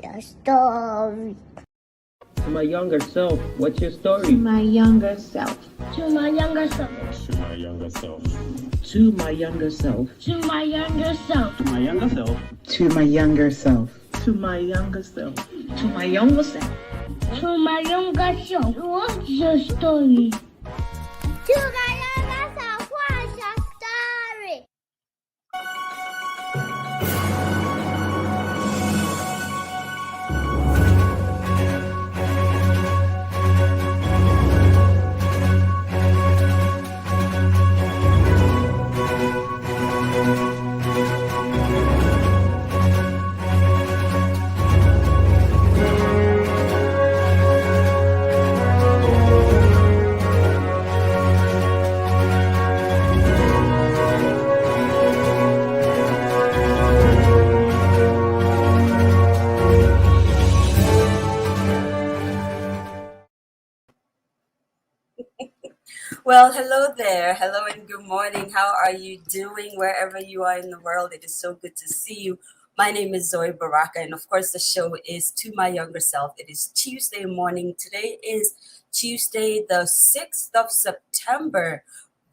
your story? To my younger self, what's your To story? my younger self. To my younger self. To my younger self. To my younger self. To my younger self. To my younger self. To my younger self. To my younger self. To my younger self. To my younger self. What's your story? To my younger self. What's your story? Well, hello there. Hello and good morning. How are you doing wherever you are in the world? It is so good to see you. My name is ZoeBaraka, and of course, the show is To My Younger Self. It is Tuesday morning. Today is Tuesday, the 6th of September.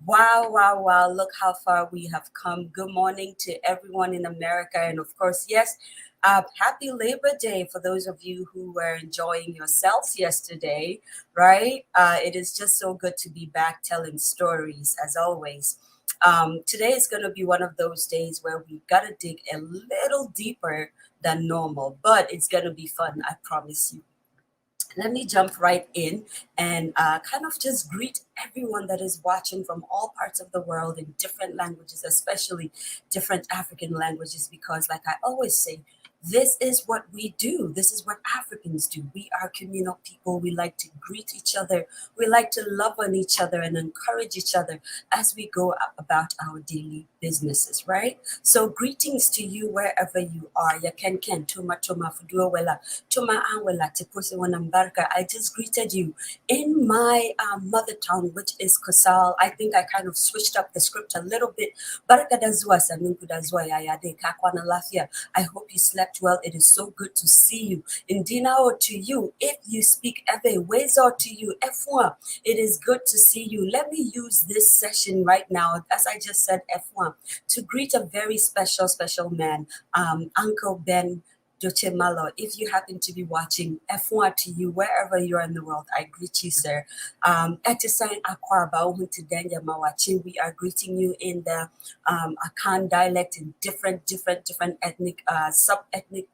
Wow, wow, wow. Look how far we have come. Good morning to everyone in America. And of course, yes, happy Labor Day for those of you who were enjoying yourselves yesterday, right? It is just so good to be back telling stories as always. Today is going to be one of those days where we got to dig a little deeper than normal, but it's going to be fun, I promise you. Let me jump right in and kind of just greet everyone that is watching from all parts of the world in different languages, especially different African languages, because like I always say, this is what we do. This is what Africans do. We are communal people. We like to greet each other. We like to love on each other and encourage each other as we go about our daily businesses, right? So greetings to you wherever you are. Ya ken tuma fudua wela, tuma anwela tipuse wanambarka. I just greeted you in my mother tongue, which is Kosal. I think I kind of switched up the script a little bit. Baraka dazua sa nungu dazua ya yade kakwana lafia. I hope you slept well. It is so good to see you. Indina or to you, if you speak Ewe, Wezo to you, F1, it is good to see you. Let me use this session right now, as I just said, F1, to greet a very special man, Uncle Ben Dochemalo. If you happen to be watching, F1 to you, wherever you are in the world, I greet you, sir. Etisain Akwarba, Umuntidenya Mawachi, we are greeting you in the Akan dialect in different ethnic, sub-ethnic,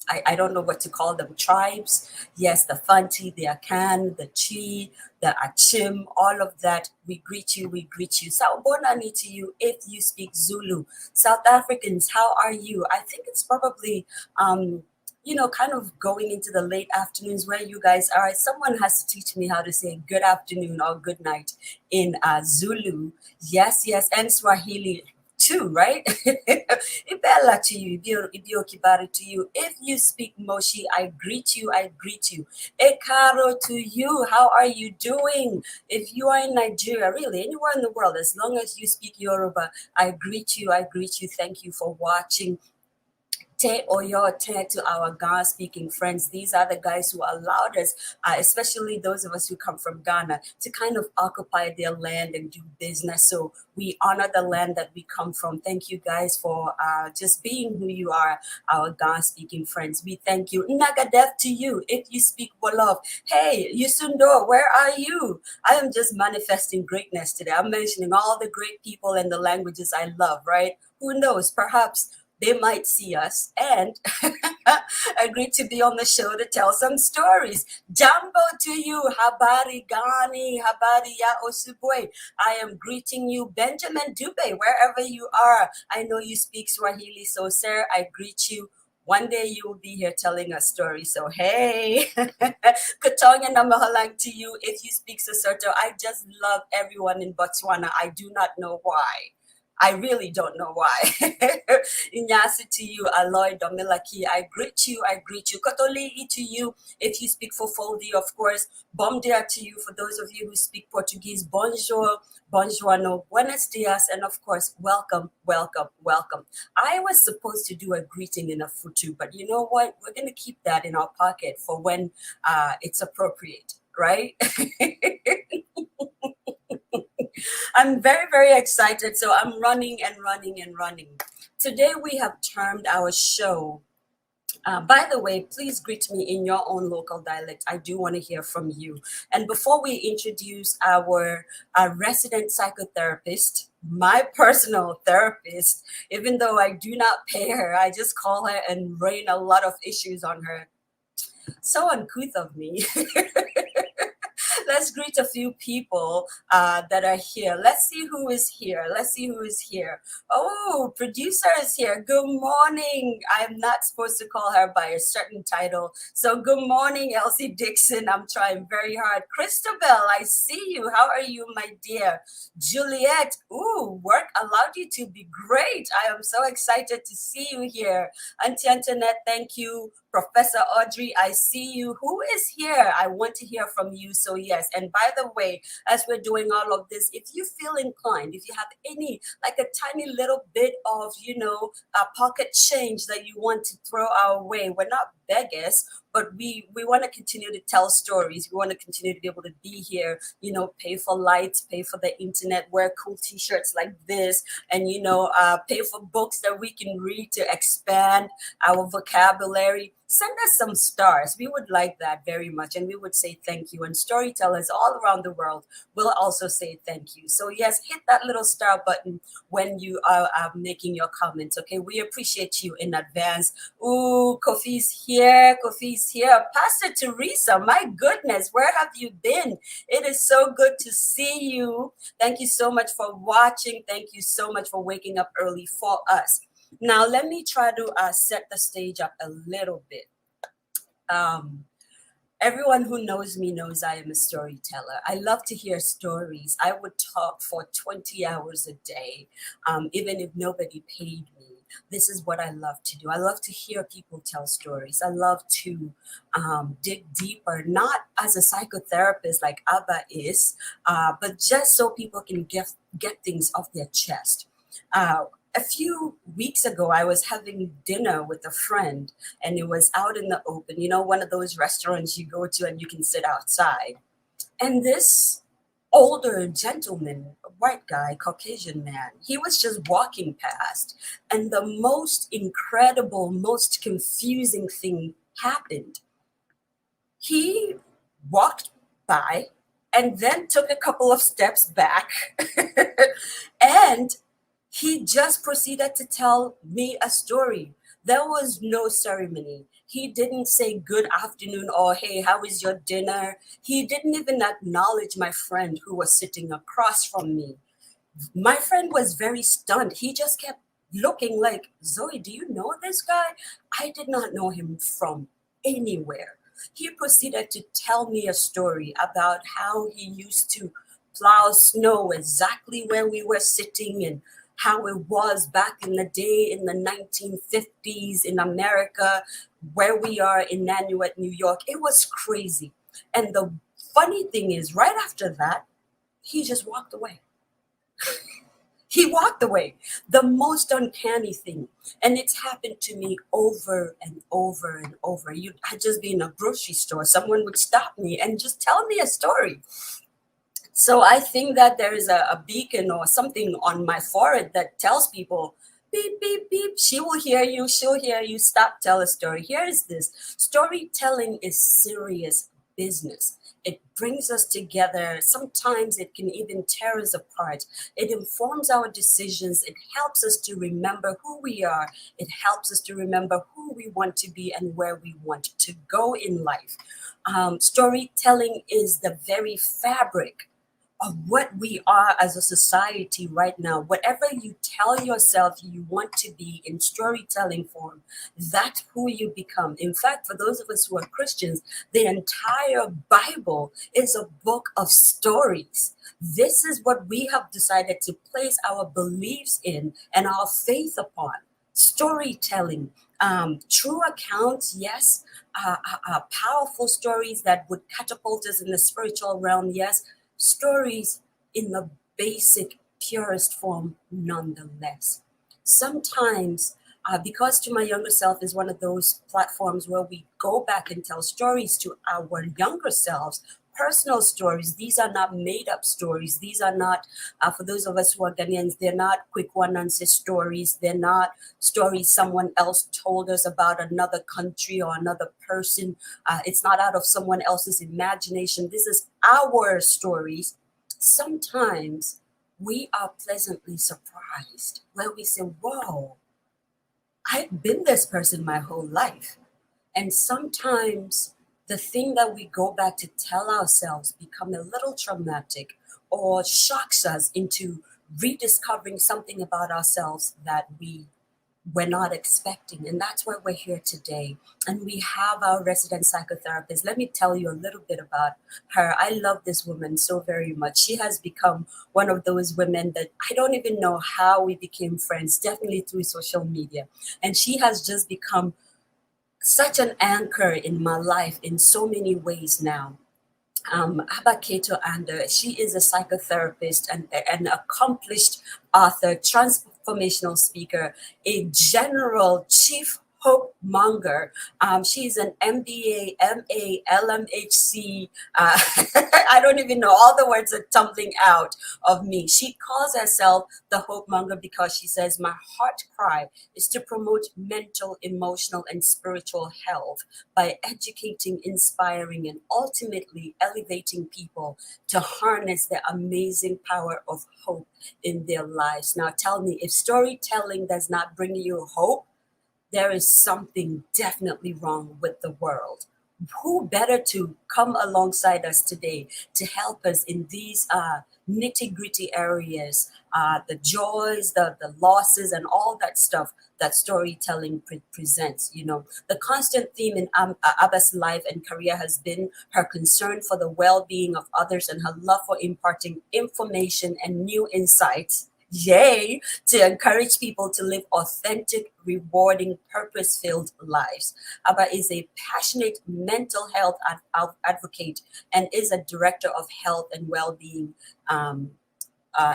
I don't know what to call them, tribes. Yes, the Fanti, the Akan, the Chi, the Achim, all of that. We greet you. Sawubona to you if you speak Zulu. South Africans, how are you? I think it's probably, kind of going into the late afternoons where you guys are. Someone has to teach me how to say good afternoon or good night in Zulu. Yes, and Swahili too, right? Ibella to you, Ibio Kibari to you. If you speak Moshi, I greet you. Ekaro to you, how are you doing? If you are in Nigeria, really, anywhere in the world, as long as you speak Yoruba, I greet you. Thank you for watching. Te Oyo Te to our Ghana-speaking friends. These are the guys who allowed us, especially those of us who come from Ghana, to kind of occupy their land and do business. So we honor the land that we come from. Thank you guys for just being who you are, our Ghana-speaking friends. We thank you. Nagadef to you, if you speak Wolof. Hey, Yusundo, where are you? I am just manifesting greatness today. I'm mentioning all the great people and the languages I love, right? Who knows? Perhaps they might see us and agree to be on the show to tell some stories. Jambo to you, habari gani, habari ya osubwe. I am greeting you, Benjamin Dube, wherever you are. I know you speak Swahili, so sir, I greet you. One day you will be here telling a story. So hey, Katonga namahalang to you if you speak Sesotho. I just love everyone in Botswana. I do not know why. I really don't know why. Inyasi to you, Aloy Domilaki. I greet you. Kotolii to you if you speak Fofoldi, of course. Bom dia to you for those of you who speak Portuguese. Bonjour, bonjour, no, buenos dias, and of course, welcome, welcome, welcome. I was supposed to do a greeting in a futu, but you know what? We're going to keep that in our pocket for when it's appropriate, right? I'm very, very excited. So I'm running and running and running. Today we have termed our show. By the way, please greet me in your own local dialect. I do want to hear from you. And before we introduce our resident psychotherapist, my personal therapist, even though I do not pay her, I just call her and rain a lot of issues on her. So uncouth of me. Let's greet a few people that are here. Let's see who is here. Oh, producer is here. Good morning. I'm not supposed to call her by a certain title. So good morning, Elsie Dixon. I'm trying very hard. Christabel, I see you. How are you, my dear? Juliet, ooh, work allowed you to be great. I am so excited to see you here. Auntie Antoinette, thank you. Professor Audrey, I see you. Who is here? I want to hear from you. So yes, and by the way, as we're doing all of this, if you feel inclined, if you have any, like a tiny little bit of, pocket change that you want to throw our way, we're not beggars, but we want to continue to tell stories. We want to continue to be able to be here, pay for lights, pay for the internet, wear cool t-shirts like this, and, pay for books that we can read to expand our vocabulary. Send us some stars. We would like that very much. And we would say thank you. And storytellers all around the world will also say thank you. So yes, hit that little star button when you are making your comments. Okay, we appreciate you in advance. Ooh, Kofi's here. Pastor Teresa, my goodness, where have you been? It is so good to see you. Thank you so much for watching. Thank you so much for waking up early for us. Now, let me try to set the stage up a little bit. Everyone who knows me knows I am a storyteller. I love to hear stories. I would talk for 20 hours a day, even if nobody paid me. This is what I love to do. I love to hear people tell stories. I love to dig deeper, not as a psychotherapist like Abba is, but just so people can get things off their chest. A few weeks ago, I was having dinner with a friend, and it was out in the open, one of those restaurants you go to and you can sit outside. And this older gentleman, a white guy, Caucasian man, he was just walking past, and the most incredible, most confusing thing happened. He walked by and then took a couple of steps back and he just proceeded to tell me a story. There was no ceremony. He didn't say good afternoon or hey, how is your dinner? He didn't even acknowledge my friend who was sitting across from me. My friend was very stunned. He just kept looking like, Zoe, do you know this guy? I did not know him from anywhere. He proceeded to tell me a story about how he used to plow snow exactly where we were sitting and how it was back in the day in the 1950s in America, where we are in Nanuet, New York. It was crazy. And the funny thing is, right after that, he just walked away. He walked away. The most uncanny thing. And it's happened to me over and over and over. I'd just be in a grocery store. Someone would stop me and just tell me a story. So I think that there is a beacon or something on my forehead that tells people, beep, beep, beep, she will hear you, she'll hear you, stop, tell a story. Here is this. Storytelling is serious business. It brings us together. Sometimes it can even tear us apart. It informs our decisions. It helps us to remember who we are. It helps us to remember who we want to be and where we want to go in life. Storytelling is the very fabric of what we are as a society right now. Whatever you tell yourself you want to be in storytelling form, that's who you become. In fact, for those of us who are Christians, the entire Bible is a book of stories. This is what we have decided to place our beliefs in and our faith upon. Storytelling, true accounts, yes, powerful stories that would catapult us in the spiritual realm, yes, stories in the basic, purest form, nonetheless. Sometimes, because To My Younger Self is one of those platforms where we go back and tell stories to our younger selves, personal stories. These are not made up stories. These are not, for those of us who are Ghanaians, they're not quick one answer stories. They're not stories someone else told us about another country or another person. It's not out of someone else's imagination. This is our stories. Sometimes we are pleasantly surprised where we say, whoa, I've been this person my whole life. And sometimes the thing that we go back to tell ourselves become a little traumatic or shocks us into rediscovering something about ourselves that we were not expecting. And that's why we're here today. And we have our resident psychotherapist. Let me tell you a little bit about her. I love this woman so very much. She has become one of those women that I don't even know how we became friends, definitely through social media. And she has just become such an anchor in my life in so many ways now. Cato Andah, she is a psychotherapist and an accomplished author, transformational speaker, a general chief hope monger. She's an MBA, MA, LMHC. I don't even know. All the words are tumbling out of me. She calls herself the hope monger because she says, my heart cry is to promote mental, emotional, and spiritual health by educating, inspiring, and ultimately elevating people to harness the amazing power of hope in their lives. Now tell me, if storytelling does not bring you hope, there is something definitely wrong with the world. Who better to come alongside us today to help us in these nitty-gritty areas, the joys, the losses, and all that stuff that storytelling presents. You know, the constant theme in Abba's life and career has been her concern for the well-being of others and her love for imparting information and new insights. Yay, to encourage people to live authentic, rewarding, purpose-filled lives. Abba is a passionate mental health advocate and is a director of health and well-being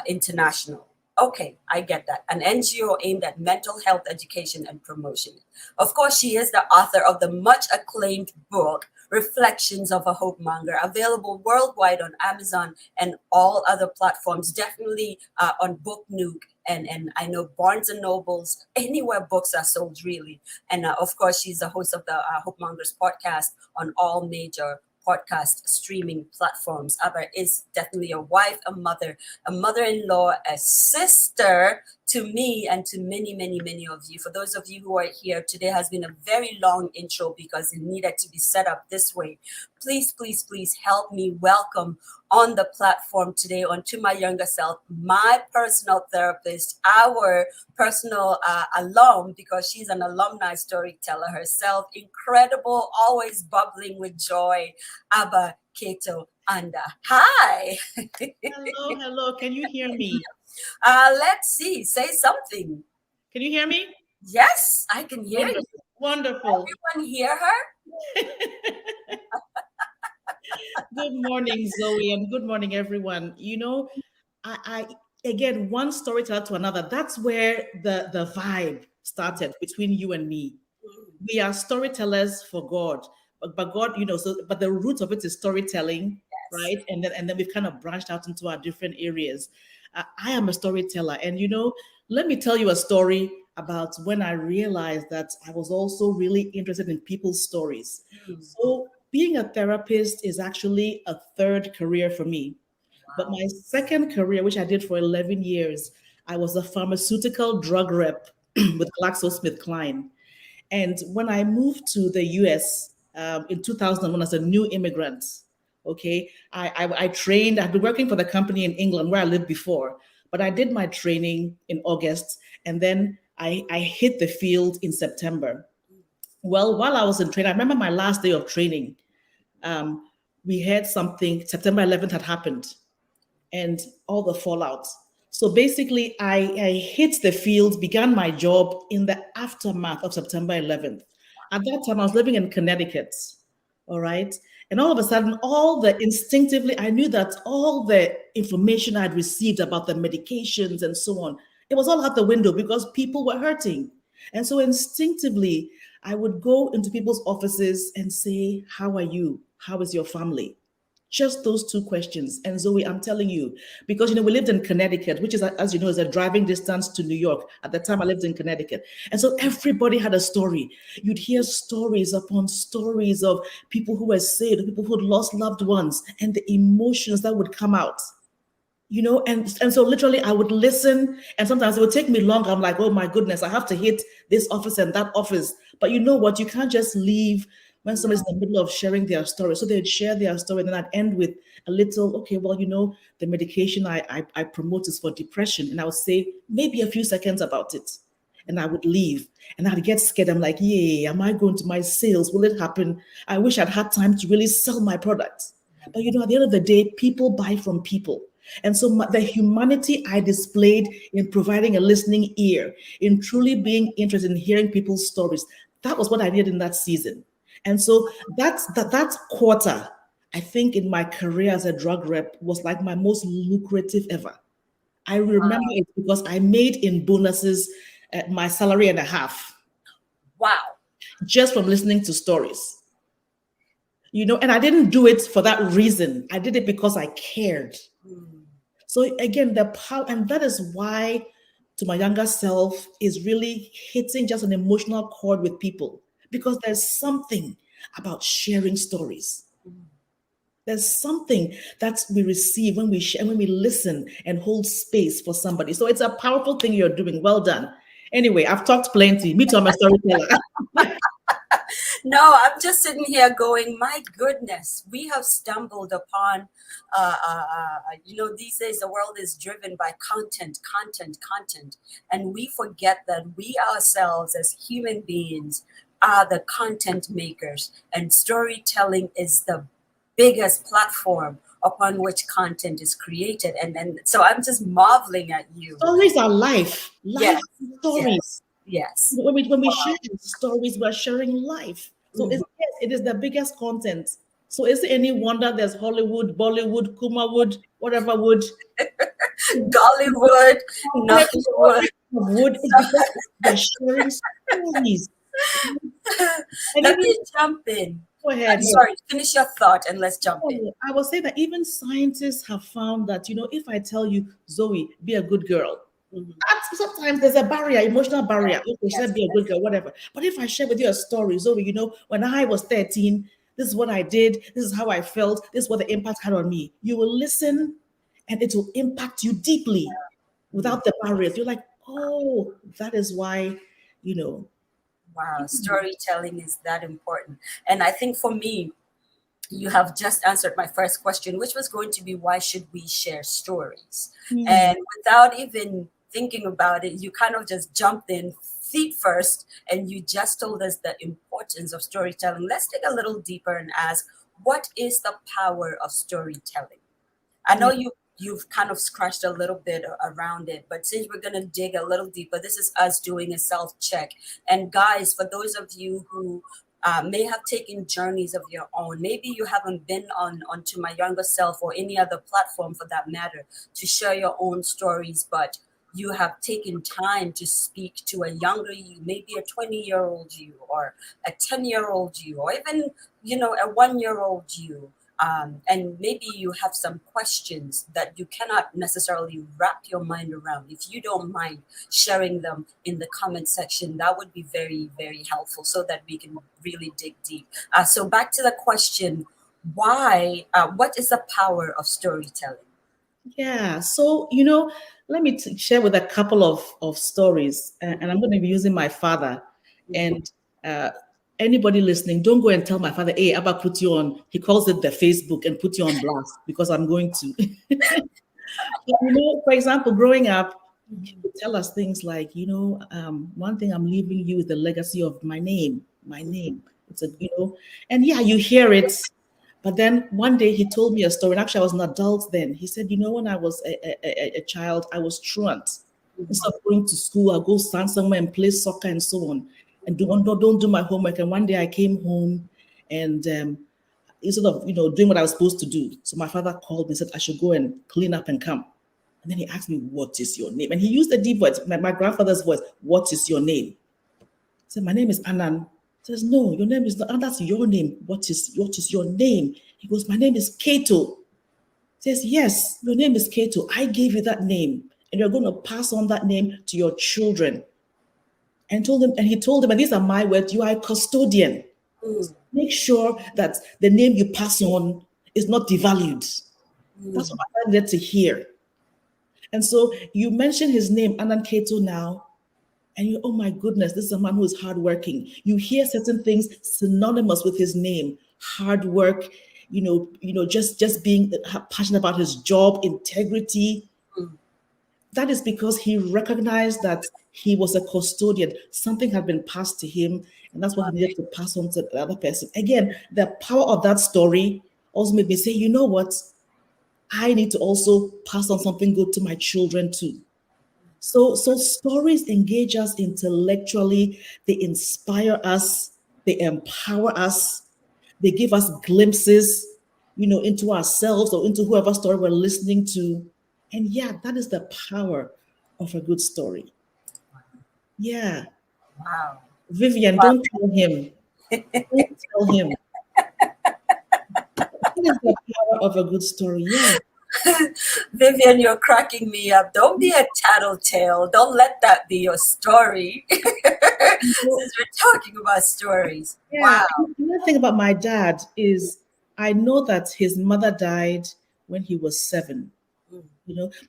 international. Okay, I get that. An NGO aimed at mental health education and promotion. Of course, she is the author of the much acclaimed book, Reflections of a Hope Monger, available worldwide on Amazon and all other platforms, definitely on Book Nook and I know Barnes and Nobles, anywhere books are sold really. And of course, she's the host of the Hope Mongers podcast on all major podcast streaming platforms. Abba is definitely a wife, a mother-in-law, a sister to me and to many, many, many of you. For those of you who are here, today has been a very long intro because it needed to be set up this way. Please, please, please help me welcome on the platform today on To My Younger Self, my personal therapist, our personal alum, because she's an alumni storyteller herself, incredible, always bubbling with joy, Abba Cato Andah. Hi. Hello. Can you hear me? Let's see. Say something. Can you hear me? Yes, I can hear you. Wonderful. Everyone hear her? Good morning, Zoe, and good morning, everyone. You know, I again, one storyteller to another. That's where the vibe started between you and me. We are storytellers for God, but God, you know, but the root of it is storytelling, right? And then we've kind of branched out into our different areas. I am a storyteller, and you know, let me tell you a story about when I realized that I was also really interested in people's stories. So being a therapist is actually a third career for me. But my second career, which I did for 11 years, I was a pharmaceutical drug rep with GlaxoSmithKline. And when I moved to the US in 2001 as a new immigrant, Okay, I trained. I've been working for the company in England where I lived before, but I did my training in August, and then I hit the field in September. Well, while I was in training, I remember my last day of training. We had something. September 11th had happened, and all the fallout. So basically, I hit the field, began my job in the aftermath of September 11th. At that time, I was living in Connecticut. All right. And all of a sudden, instinctively, I knew that all the information I'd received about the medications and so on, it was all out the window because people were hurting. And so instinctively, I would go into people's offices and say, "How are you? How is your family?" Just those two questions. And Zoe, I'm telling you, because we lived in Connecticut, which is, as you know, is a driving distance to New York. At the time, I lived in Connecticut. And so everybody had a story. You'd hear stories upon stories of people who were saved, people who had lost loved ones, and the emotions that would come out. And so literally I would listen, and sometimes it would take me long. I'm like, oh my goodness, I have to hit this office and that office. But you know what? You can't just leave when somebody's in the middle of sharing their story. So they'd share their story, and then I'd end with a little, okay, well, the medication I promote is for depression. And I would say maybe a few seconds about it. And I would leave, and I'd get scared. I'm like, yeah, am I going to my sales? Will it happen? I wish I'd had time to really sell my product. But at the end of the day, people buy from people. And so the humanity I displayed in providing a listening ear, in truly being interested in hearing people's stories, that was what I did in that season. And so that quarter, I think, in my career as a drug rep was like my most lucrative ever. I remember it because I made in bonuses my salary and a half. Wow. Just from listening to stories. And I didn't do it for that reason. I did it because I cared. So again, the power, and that is why To My Younger Self is really hitting just an emotional chord with people, because there's something about sharing stories. There's something that we receive when we share, when we listen and hold space for somebody. So it's a powerful thing you're doing. Well done. Anyway, I've talked plenty. Me too, I'm a storyteller. No, I'm just sitting here going, my goodness, we have stumbled upon, these days the world is driven by content. And we forget that we ourselves as human beings are the content makers, and storytelling is the biggest platform upon which content is created. And so I'm just marveling at you. Stories are life. Yes. Stories. Yes. When we share stories, we're sharing life. So it is the biggest content. So is it any wonder there's Hollywood, Bollywood, Kumawood, whatever wood? Gollywood, Nollywood. Wood, because they're sharing stories. Let me jump in. Go ahead. I'm sorry, finish your thought and let's jump in. I will say that even scientists have found that, if I tell you, Zoe, be a good girl, sometimes there's a barrier, emotional barrier. Okay, said be a good girl, whatever. But if I share with you a story, Zoe, when I was 13, this is what I did, this is how I felt, this is what the impact had on me. You will listen and it will impact you deeply without the barriers. You're like, oh, that is why, Wow, storytelling is that important. And I think for me, you have just answered my first question, which was going to be, why should we share stories? And without even thinking about it, you kind of just jumped in feet first, and you just told us the importance of storytelling. Let's dig a little deeper and ask, what is the power of storytelling? I know you've kind of scratched a little bit around it, but since we're going to dig a little deeper, this is us doing a self-check. And guys, for those of you who may have taken journeys of your own, maybe you haven't been on To My Younger Self or any other platform for that matter to share your own stories, but you have taken time to speak to a younger you, maybe a 20-year-old you or a 10-year-old you, or even, a 1-year-old you. And maybe you have some questions that you cannot necessarily wrap your mind around. If you don't mind sharing them in the comment section, that would be very, very helpful so that we can really dig deep. So back to the question, why, what is the power of storytelling? Yeah. So, let me share with a couple of stories, and I'm going to be using my father. And anybody listening, don't go and tell my father, hey, Abba put you on, he calls it the Facebook and put you on blast because I'm going to. For example, growing up, he would tell us things like, one thing I'm leaving you is the legacy of my name. My name. It's and yeah, you hear it. But then one day he told me a story. And actually, I was an adult then. He said, when I was a child, I was truant. Instead of going to school, I'll go stand somewhere and play soccer and so on. And don't do my homework. And one day I came home and instead of doing what I was supposed to do, so my father called me and said I should go and clean up and come. And then he asked me, "What is your name?" And he used a deep voice, my grandfather's voice. "What is your name?" I said, "My name is Anand." He says, "No, your name is not. That's your name. What is your name?" He goes, "My name is Cato." He says, "Yes, your name is Cato. I gave you that name, and you're going to pass on that name to your children." And he told them, and these are my words, "You are a custodian. Make sure that the name you pass on is not devalued." That's what I needed to hear. And so you mentioned his name, Anand Cato, now, and oh my goodness, this is a man who is hardworking. You hear certain things synonymous with his name: hard work, just being passionate about his job, integrity. That is because he recognized that he was a custodian. Something had been passed to him, and that's what he needed to pass on to the other person. Again, the power of that story also made me say, you know what? I need to also pass on something good to my children too. So stories engage us intellectually, they inspire us, they empower us, they give us glimpses, into ourselves or into whoever story we're listening to. And yeah, that is the power of a good story. Yeah. Wow. Vivian, don't tell him. Don't tell him. That is the power of a good story. Yeah. Vivian, you're cracking me up. Don't be a tattletale. Don't let that be your story. Since we're talking about stories. Yeah. Wow. The thing about my dad is I know that his mother died when he was 7.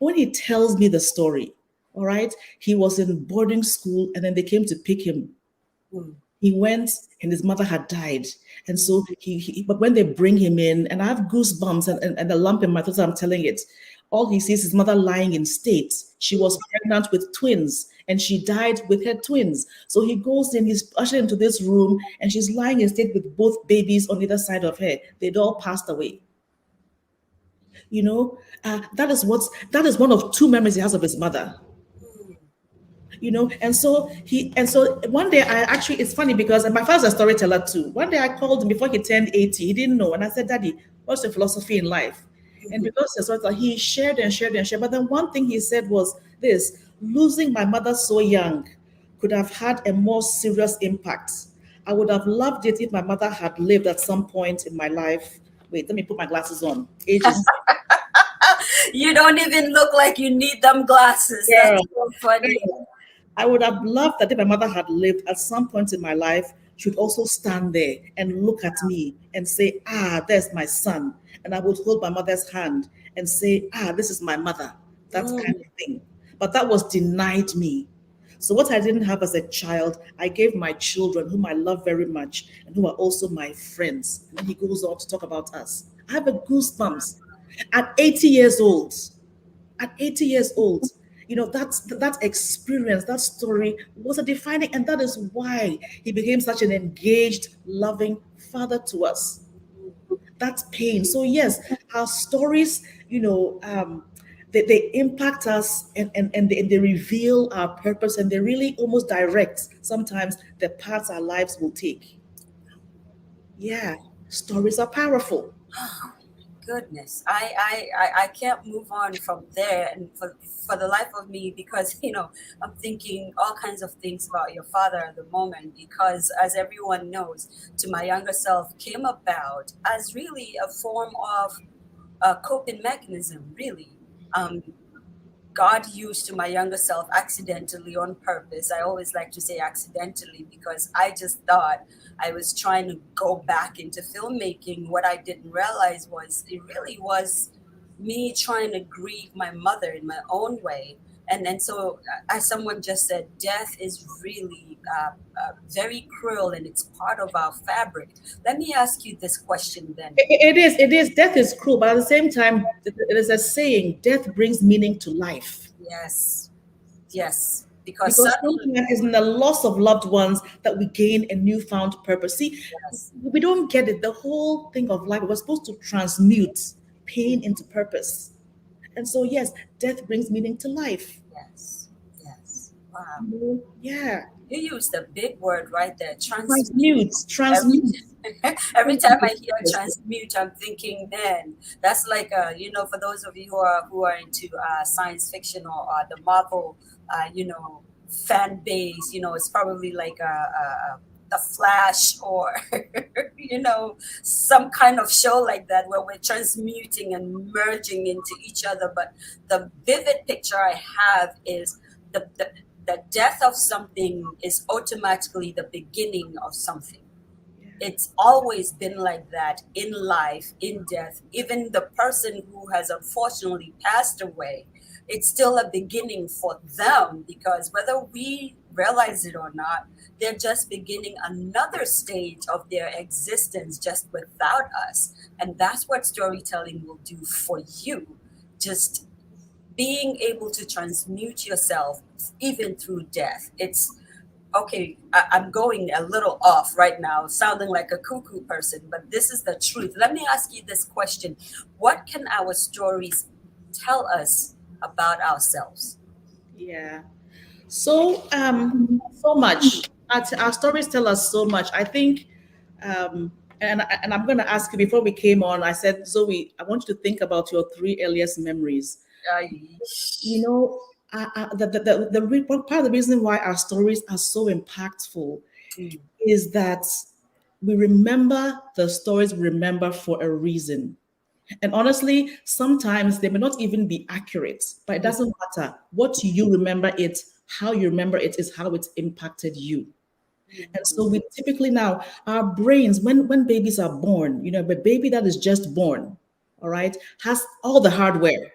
When he tells me the story, all right, he was in boarding school and then they came to pick him. He went and his mother had died. And so but when they bring him in, and I have goosebumps and a lump in my throat as I'm telling it, all he sees is his mother lying in state. She was pregnant with twins and she died with her twins. So he goes in, he's ushered into this room and she's lying in state with both babies on either side of her. They'd all passed away. That is one of 2 memories he has of his mother. And so one day it's funny because my father's a storyteller too. One day I called him before he turned 80. He didn't know. And I said, "Daddy, what's your philosophy in life?" And because he's a storyteller, he shared and shared and shared. But then one thing he said was this: losing my mother so young could have had a more serious impact. I would have loved it if my mother had lived at some point in my life. Wait, let me put my glasses on. Ages. You don't even look like you need them glasses. Yeah. That's so funny. I would have loved that if my mother had lived at some point in my life, she would also stand there and look at me and say, there's my son. And I would hold my mother's hand and say, this is my mother. That kind of thing. But that was denied me. So what I didn't have as a child, I gave my children, whom I love very much, and who are also my friends. And then he goes on to talk about us. I have a goosebumps. At 80 years old, that experience, that story was a defining, and that is why he became such an engaged, loving father to us. That's pain. So yes, our stories, they impact us and they reveal our purpose, and they really almost direct sometimes the paths our lives will take. Yeah, stories are powerful. Goodness, I can't move on from there, and for the life of me, because I'm thinking all kinds of things about your father at the moment, because as everyone knows, To My Younger Self came about as really a form of a coping mechanism, really. God used To My Younger Self accidentally, on purpose. I always like to say accidentally because I just thought I was trying to go back into filmmaking. What I didn't realize was it really was me trying to grieve my mother in my own way, And so, as someone just said, death is really very cruel, and it's part of our fabric. Let me ask you this question then. It is. Death is cruel, but at the same time, there's a saying: death brings meaning to life. Yes, yes, because Because certainly, sometimes it's in the loss of loved ones that we gain a newfound purpose. See, yes, we don't get it. The whole thing of life, we're supposed to transmute pain into purpose. And so, yes, death brings meaning to life. yes, yes. Wow. Yeah. You used a big word right there, transmute. Transmute, Every transmute. every time I hear transmute, I'm thinking, man, that's like for those of you who are into science fiction or the Marvel, fan base, it's probably like the Flash or some kind of show like that where we're transmuting and merging into each other. But the vivid picture I have is the death of something is automatically the beginning of something. It's always been like that in life, in death. Even the person who has unfortunately passed away, it's still a beginning for them, because whether we realize it or not, they're just beginning another stage of their existence just without us. And that's what storytelling will do for you. Just being able to transmute yourself even through death. It's okay. I'm going a little off right now, sounding like a cuckoo person, but this is the truth. Let me ask you this question: what can our stories tell us about ourselves? Yeah. So much. Our stories tell us so much. I think, and I'm going to ask you before we came on. I said, Zoe, I want you to think about your three earliest memories. Ay, You know, one part of the reason why our stories are so impactful mm, is that we remember the stories we remember for a reason. And honestly, sometimes they may not even be accurate, but it doesn't matter. What you remember it, how you remember it is how it's impacted you. And so we typically now, our brains, when babies are born, the baby that is just born, all right, has all the hardware.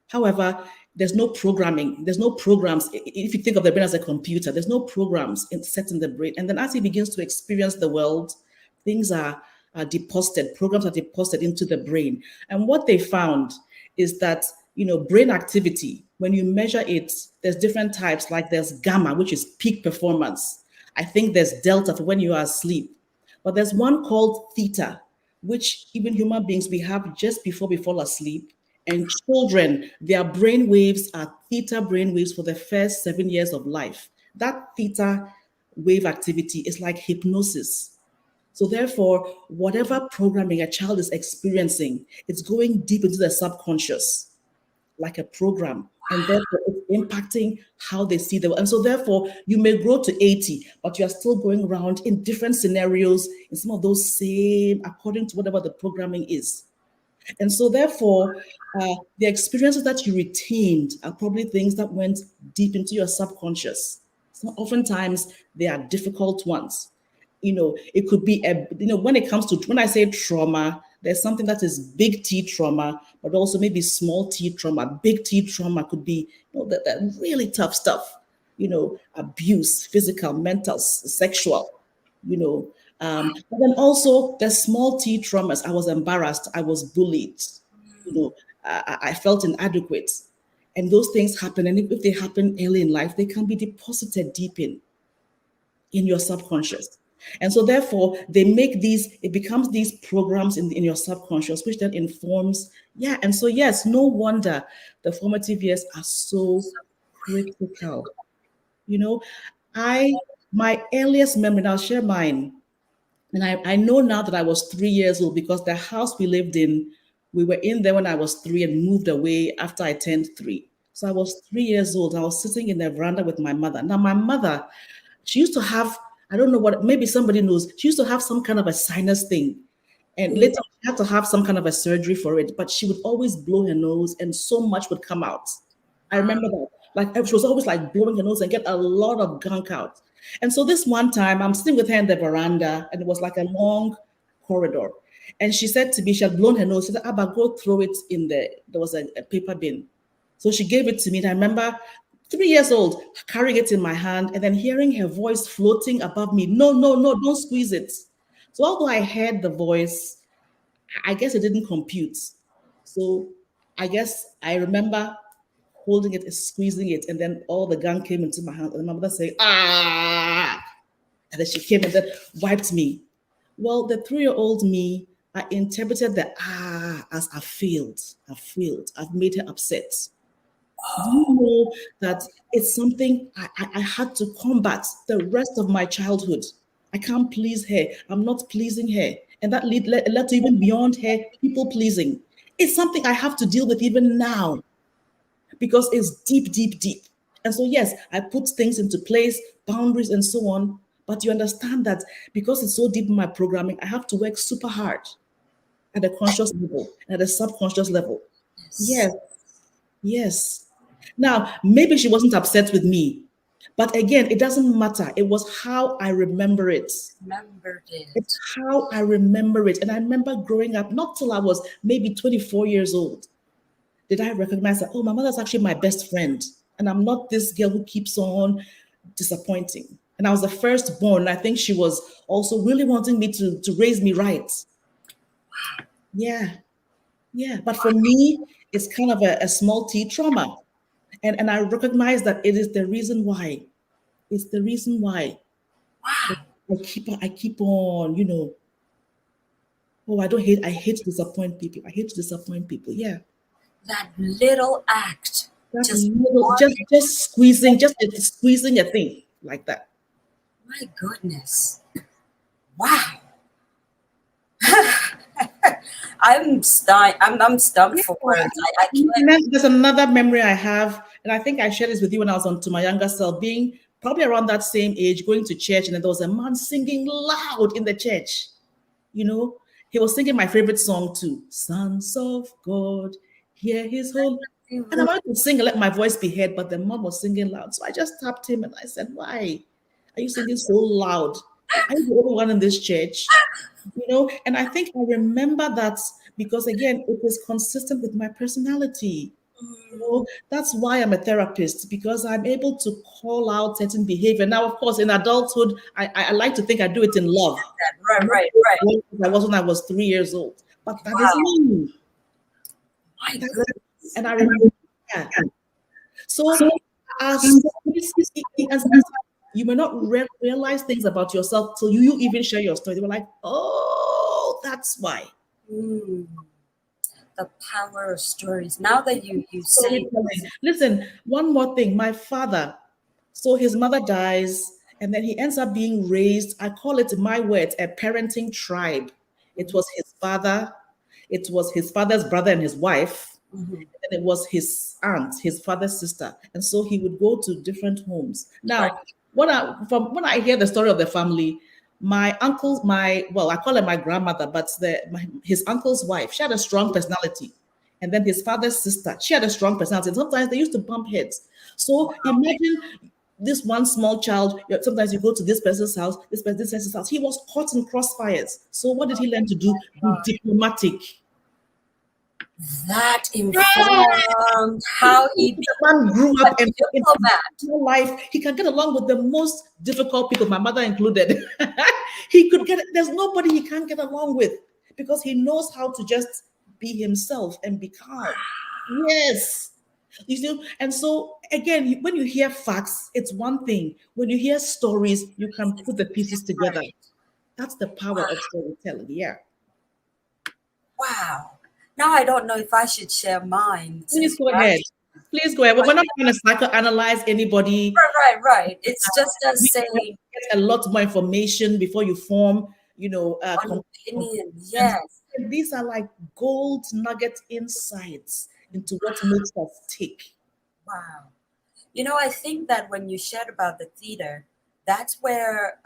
However, there's no programming, there's no programs. If you think of the brain as a computer, there's no programs set in the brain. And then as he begins to experience the world, things are deposited, programs are deposited into the brain. And what they found is that, brain activity, when you measure it, there's different types, like there's gamma, which is peak performance. I think there's delta for when you are asleep. But there's one called theta, which even human beings we have just before we fall asleep. And children, their brain waves are theta brain waves for the first 7 years of life. That theta wave activity is like hypnosis. So therefore, whatever programming a child is experiencing, it's going deep into the subconscious, like a program. And therefore, it's impacting how they see the world. And so therefore, you may grow to 80, but you are still going around in different scenarios, in some of those same, according to whatever the programming is. And so, therefore, the experiences that you retained are probably things that went deep into your subconscious. So, oftentimes, they are difficult ones. It could be when it comes to, when I say trauma, there's something that is big T trauma, but also maybe small T trauma. Big T trauma could be that really tough stuff. Abuse, physical, mental, sexual. you know. But then also the small T traumas. I was embarrassed. I was bullied. You know, I felt inadequate, and those things happen. And if they happen early in life, they can be deposited deep in your subconscious. And so therefore they make these, it becomes these programs in your subconscious, which then informs, yeah. And so yes, no wonder the formative years are so critical. You know, my earliest memory, and I'll share mine. And I know now that I was 3 years old because the house we lived in, we were in there when I was three and moved away after I turned three. So I was 3 years old. I was sitting in the veranda with my mother. Now, my mother, she used to have, I don't know what, maybe somebody knows, she used to have some kind of a sinus thing. And later she had to have some kind of a surgery for it, but she would always blow her nose and so much would come out. I remember that. Like she was always like blowing her nose and get a lot of gunk out. And so this one time I'm sitting with her in the veranda and it was like a long corridor. And she said to me, she had blown her nose. She said, Abba, go throw it in there was a paper bin. So she gave it to me. And I remember 3 years old, carrying it in my hand and then hearing her voice floating above me. No, no, no, don't squeeze it. So although I heard the voice, I guess it didn't compute. So I guess I remember holding it, squeezing it, and then all the gun came into my hand. And my mother saying, ah. And then she came and then wiped me. Well, the 3-year-old me, I interpreted the as I failed. I've made her upset. Do you know that it's something I had to combat the rest of my childhood? I can't please her. I'm not pleasing her. And that led to even beyond her people pleasing. It's something I have to deal with even now because it's deep, deep, deep. And so, yes, I put things into place, boundaries, and so on. But you understand that because it's so deep in my programming, I have to work super hard at a conscious level, at a subconscious level. Yes, yes. Now, maybe she wasn't upset with me, but again, it doesn't matter. It was how I remember it. Remembered it. It's how I remember it. And I remember growing up, not till I was maybe 24 years old, did I recognize that, oh, my mother's actually my best friend. And I'm not this girl who keeps on disappointing. And I was the firstborn. I think she was also really wanting me to raise me right. Yeah. Yeah. But for me, it's kind of a small t trauma. And I recognize that it is the reason why. It's the reason why. I keep on, oh, I hate to disappoint people. I hate to disappoint people. Yeah. That little act. That Just little, just squeezing a thing like that. My goodness. Wow. I'm stunned. I'm stumped for words. I And can't. then there's another memory I have, and I think I shared this with you when I was on To My Younger Self, being probably around that same age, going to church, and then there was a man singing loud in the church. He was singing my favorite song too, Sons of God, hear his whole. And I wanted to sing and let my voice be heard, but the man was singing loud. So I just tapped him and I said, why are you singing so loud? Are you the only one in this church? And I think I remember that because again, it is consistent with my personality. That's why I'm a therapist, because I'm able to call out certain behavior. Now, of course, in adulthood, I like to think I do it in love. Right. I was when I was 3 years old. But that is me. My goodness. And I remember that. So as you may not realize things about yourself till you even share your story. They were like, oh, that's why. The power of stories. Now that you say, listen, one more thing. My father, so his mother dies, and then he ends up being raised. I call it, my words, a parenting tribe. It was his father, it was his father's brother and his wife, and it was his aunt, his father's sister. And so he would go to different homes. Now, when I hear the story of the family, my uncle, I call her my grandmother, but his uncle's wife, she had a strong personality. And then his father's sister, she had a strong personality. And sometimes they used to bump heads. So imagine this one small child, sometimes you go to this person's house, this person's house. He was caught in crossfires. So what did he learn to do? Be diplomatic. That informed how he the man grew up in diplomat. Life. He can get along with the most difficult people, my mother included. He could there's nobody he can't get along with because he knows how to just be himself and be calm. Yes. You see, and so again, when you hear facts, it's one thing. When you hear stories, you can put the pieces together. That's the power of storytelling. Yeah. Wow. Now I don't know if I should share mine. Please go ahead. Please go ahead. We're not going to psychoanalyze anybody. Right. It's just us saying. Get a lot more information before you form, opinion. Yes. And these are like gold nugget insights into what makes us tick. Wow. I think that when you shared about the theater, that's where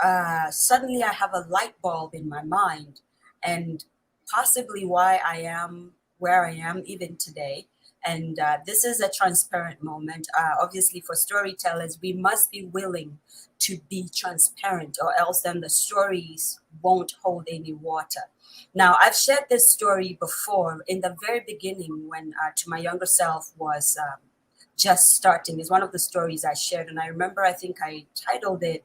suddenly I have a light bulb in my mind, and possibly why I am where I am even today. And this is a transparent moment. Obviously, for storytellers, we must be willing to be transparent, or else then the stories won't hold any water. Now, I've shared this story before in the very beginning when To My Younger Self was just starting. Is one of the stories I shared, and I remember I think I titled it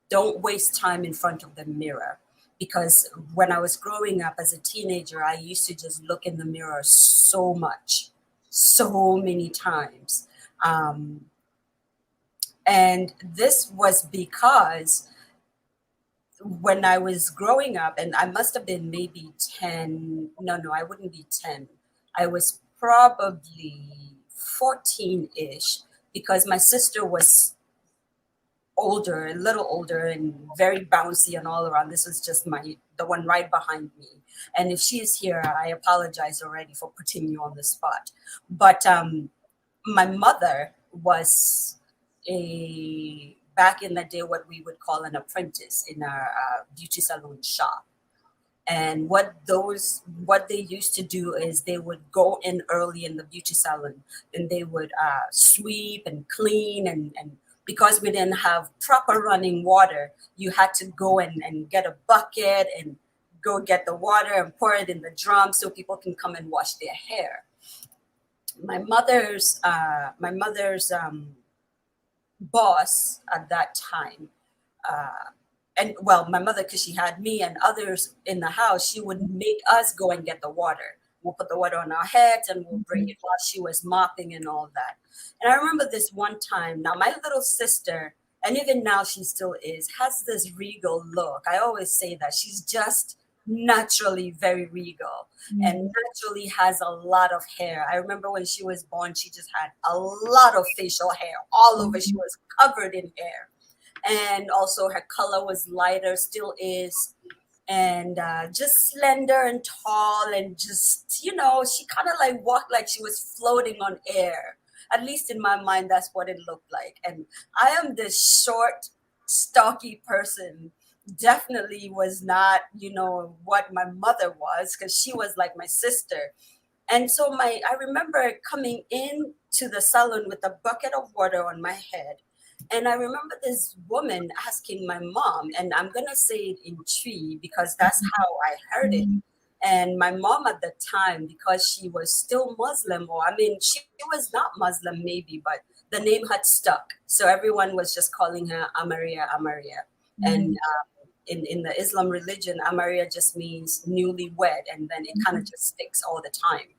"Don't Waste Time in Front of the Mirror," because when I was growing up as a teenager, I used to just look in the mirror so much, so many times. And this was because when I was growing up, and I must have been maybe 10, no, I wouldn't be 10. I was probably 14-ish, because my sister was older, a little older, and very bouncy and all around. This was just the one right behind me. And if she is here, I apologize already for putting you on the spot. But my mother was back in the day, what we would call an apprentice in a beauty salon shop. And what they used to do is they would go in early in the beauty salon, and they would sweep and clean, and because we didn't have proper running water, you had to go and get a bucket and go get the water and pour it in the drum so people can come and wash their hair. My mother's boss at that time, and well, my mother, because she had me and others in the house, she would make us go and get the water. We'll put the water on our heads and we'll bring it while she was mopping and all that. And I remember this one time, now my little sister, and even now she still is, has this regal look. I always say that she's just naturally very regal and naturally has a lot of hair. I remember when she was born, she just had a lot of facial hair all over. She was covered in hair. And also her color was lighter, still is. And just slender and tall, and just, she kind of like walked like she was floating on air. At least in my mind, that's what it looked like. And I am this short, stocky person. Definitely was not, what my mother was, because she was like my sister. And so I remember coming in to the salon with a bucket of water on my head. And I remember this woman asking my mom, and I'm going to say it in Twi because that's how I heard it. And my mom at the time, because she was still Muslim, she was not Muslim maybe, but the name had stuck. So everyone was just calling her Amaria. And in the Islam religion, Amaria just means newlywed, and then it kind of just sticks all the time.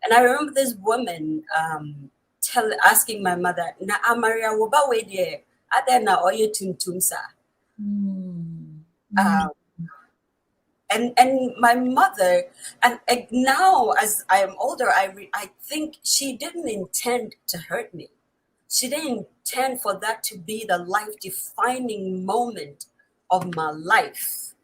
And I remember this woman asking my mother, "Na Amaria woba wedie adena oye tuntumsa." And my mother, and now as I am older, I think she didn't intend to hurt me. She didn't intend for that to be the life-defining moment of my life.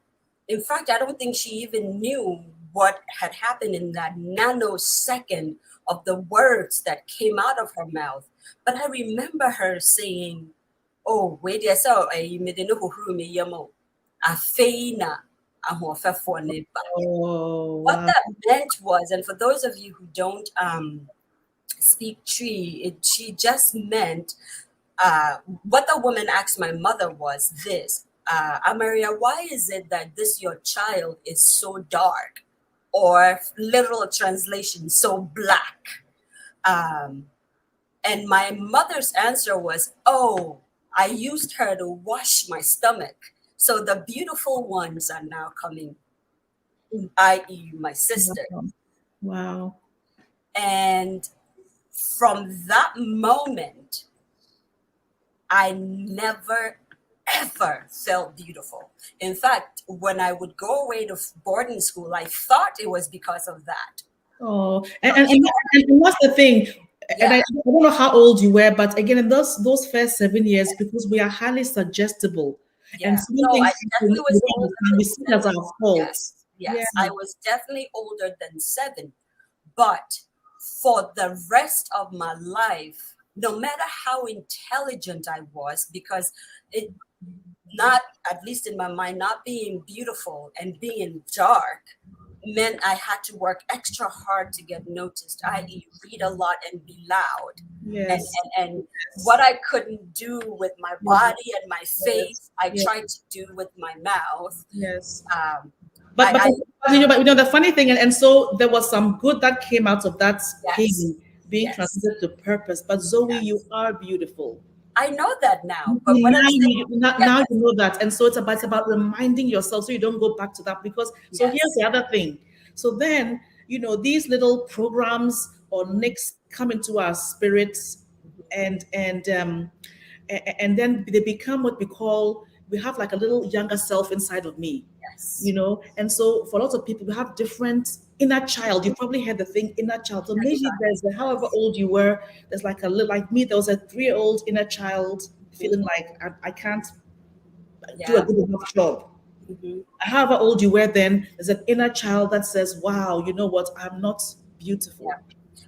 In fact, I don't think she even knew what had happened in that nanosecond of the words that came out of her mouth. But I remember her saying, "Oh, wait, yes, you made no hurumi yamo. Afeina." What that meant was, and for those of you who don't speak Twi, she just meant, what the woman asked my mother was this, Amaria, why is it that this your child is so dark? Or literal translation, so black? And my mother's answer was, "Oh, I used her to wash my stomach. So the beautiful ones are now coming," i.e. my sister. Wow. And from that moment, I never, ever felt beautiful. In fact, when I would go away to boarding school, I thought it was because of that. Oh, and what's the thing? Yeah. And I don't know how old you were, but again, in those first 7 years, because we are highly suggestible. Yeah. And No, I definitely was older can than be seen as our 7. fault. Yes, Yeah. I was definitely older than 7. But for the rest of my life, no matter how intelligent I was, because it not, at least in my mind, not being beautiful and being dark meant I had to work extra hard to get noticed, i.e. read a lot and be loud. Yes. And what I couldn't do with my body and my face, I tried to do with my mouth. Yes. But the funny thing, and so there was some good that came out of that pain, being Yes. transited to purpose. But Zoe, you are beautiful. I know that now, but what I'm saying, Now you know that, and so it's about reminding yourself so you don't go back to that. Because so yes, here's the other thing. So then these little programs or nicks come into our spirits, and then they become what we have like a little younger self inside of me, yes, and so for lots of people we have different inner child. You probably heard the thing inner child. So maybe there's however old you were, there's like a little, like me, there was a 3-year-old inner child feeling like I can't do a yeah. good enough job. Mhm. However old you were then, there's an inner child that says, wow, you know what, I'm not beautiful.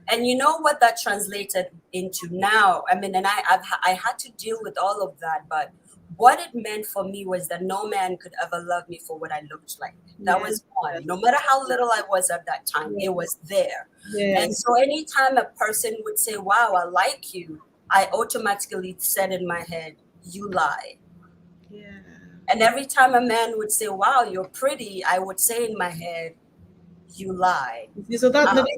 And you know what that translated into now? I mean, and I had to deal with all of that, but what it meant for me was that no man could ever love me for what I looked like. That was one. No matter how little I was at that time, it was there. And so anytime a person would say, wow, I like you, I automatically said in my head, you lie. Yeah. And every time a man would say, wow, you're pretty, I would say in my head, you lie. So that's what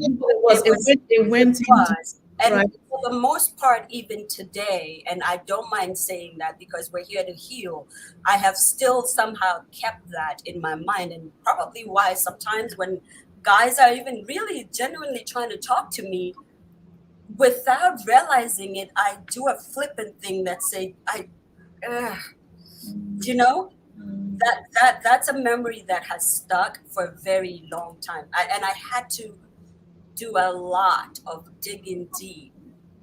it went into, was. And right. for the most part, even today, and I don't mind saying that because we're here to heal, I have still somehow kept that in my mind. And probably why sometimes when guys are even really genuinely trying to talk to me, without realizing it, I do a flippant thing that say, you know, that's a memory that has stuck for a very long time. And I had to do a lot of digging deep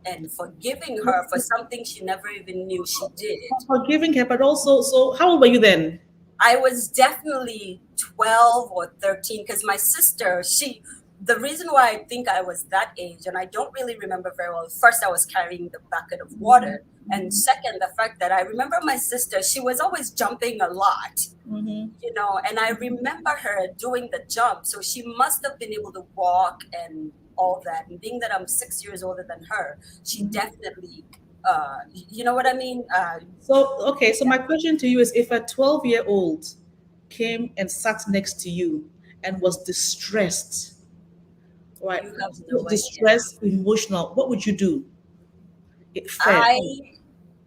and forgiving her for something she never even knew she did. Forgiving her, but also, so how old were you then? I was definitely 12 or 13 because my sister, the reason why I think I was that age, and I don't really remember very well, first I was carrying the bucket of water. And second, the fact that I remember my sister, she was always jumping a lot, and I remember her doing the jump. So she must have been able to walk and all that. And being that I'm 6 years older than her, she definitely, you know what I mean? So my question to you is, if a 12-year-old came and sat next to you and was distressed, right? You have no idea. Distressed, emotional, what would you do?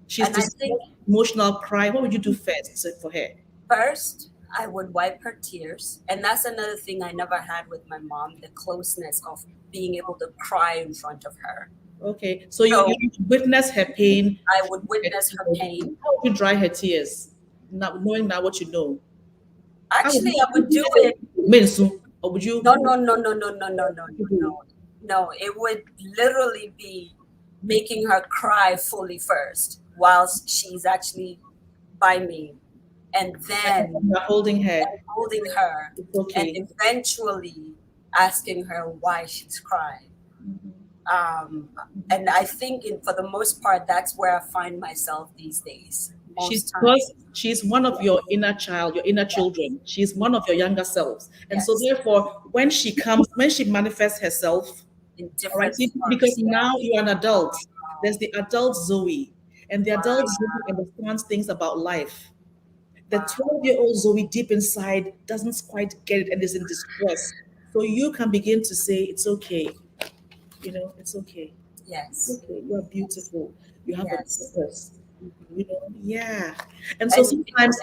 She's I think emotional, cry. What would you do first for her? first, I would wipe her tears. And that's another thing I never had with my mom, the closeness of being able to cry in front of her. Okay, so you witness her pain. I would witness her pain. How would you dry her tears? Now, knowing now what you know. Actually, I would do it. Or would you? No. No, it would literally be making her cry fully first whilst she's actually by me. And then holding her. And eventually asking her why she's crying. And I think for the most part, that's where I find myself these days. She's one of your inner child, your inner children. She's one of your younger selves. And so therefore, when she manifests herself in different forms, because now you're an adult, there's the adult Zoe, and the adult Zoe understands things about life. The 12-year-old Zoe deep inside doesn't quite get it and is in distress. So you can begin to say, it's okay. It's okay. Yes. It's okay. You're beautiful. You have a purpose. And so sometimes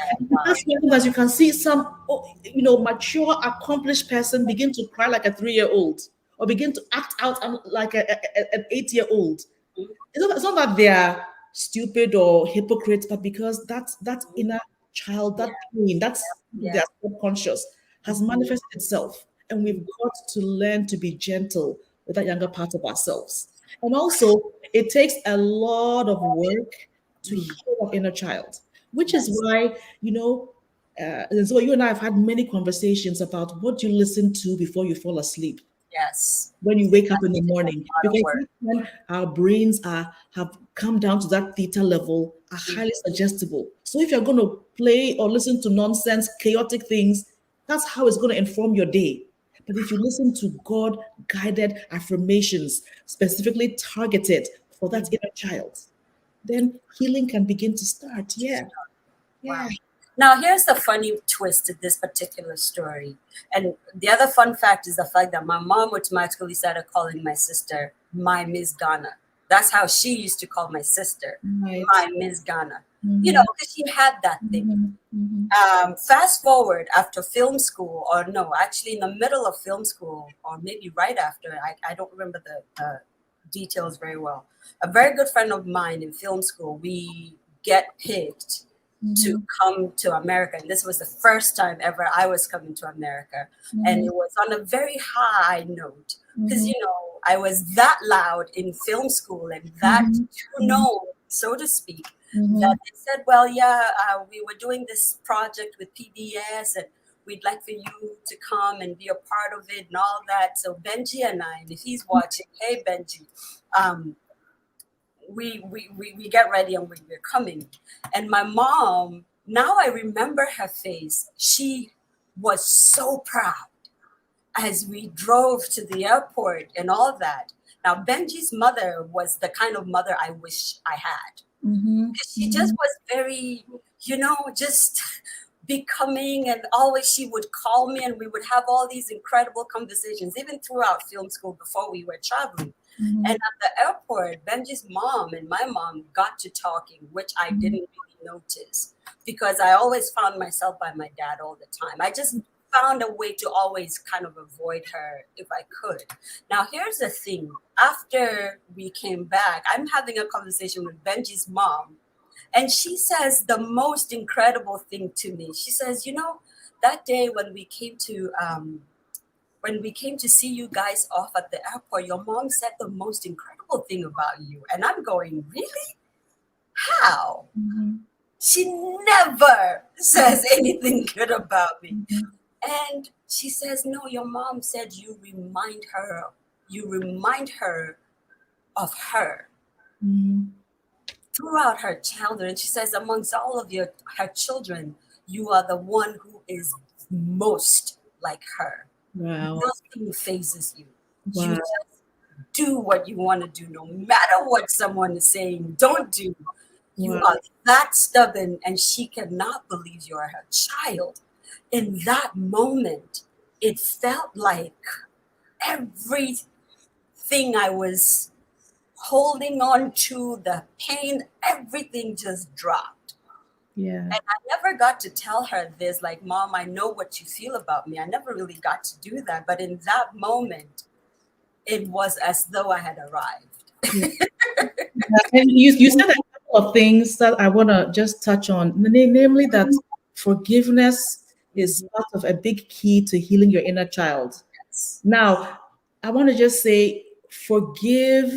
as you can see some mature, accomplished person begin to cry like a 3-year-old or begin to act out like an 8-year-old. It's not that they're stupid or hypocrites, but because that inner child, that pain, that's their subconscious has manifested itself, and we've got to learn to be gentle with that younger part of ourselves. And also, it takes a lot of work to heal that inner child, which is why, so you and I have had many conversations about what you listen to before you fall asleep. Yes. When you wake up in the morning, because when our brains have come down to that theta level, are highly suggestible. So if you're going to play or listen to nonsense, chaotic things, that's how it's going to inform your day. But if you listen to God-guided affirmations, specifically targeted for that inner child, then healing can begin to start. Wow. Now, here's the funny twist to this particular story. And the other fun fact is the fact that my mom automatically started calling my sister my Miss Ghana. That's how she used to call my sister, Right. my Miss Ghana. You know, because she had that thing. Fast forward after film school, or no, actually in the middle of film school, or maybe right after, I don't remember the details very well. A very good friend of mine in film school, we get picked to come to America. And this was the first time ever I was coming to America. And it was on a very high note because, you know, I was that loud in film school and that too known, so to speak, that they said, well, yeah, we were doing this project with PBS and we'd like for you to come and be a part of it and all that. So Benji and I, and if he's watching, hey, Benji, we get ready and we're coming. And my mom, now I remember her face. She was so proud as we drove to the airport and all that. Now, Benji's mother was the kind of mother I wish I had. She just was very, you know, just becoming, and always she would call me and we would have all these incredible conversations, even throughout film school before we were traveling. And at the airport, Benji's mom and my mom got to talking, which I didn't really notice because I always found myself by my dad all the time. I just found a way to always kind of avoid her if I could. Now, here's the thing. After we came back, I'm having a conversation with Benji's mom, and she says the most incredible thing to me. She says, you know, that day when we came to see you guys off at the airport, your mom said the most incredible thing about you. And I'm going, really? How? She never says anything good about me. And she says, no, your mom said you remind her of her throughout her childhood. And she says, amongst all of her children, you are the one who is most like her. Wow. Nothing phases you. Wow. You just do what you want to do, no matter what someone is saying. Don't do. You Wow. are that stubborn, and she cannot believe you are her child. In that moment, it felt like everything I was holding on to, the pain, everything just dropped. Yeah. And I never got to tell her this, like, Mom, I know what you feel about me. I never really got to do that. But in that moment, it was as though I had arrived. And you said a couple of things that I want to just touch on, namely that forgiveness is part of a big key to healing your inner child. Now, I want to just say, forgive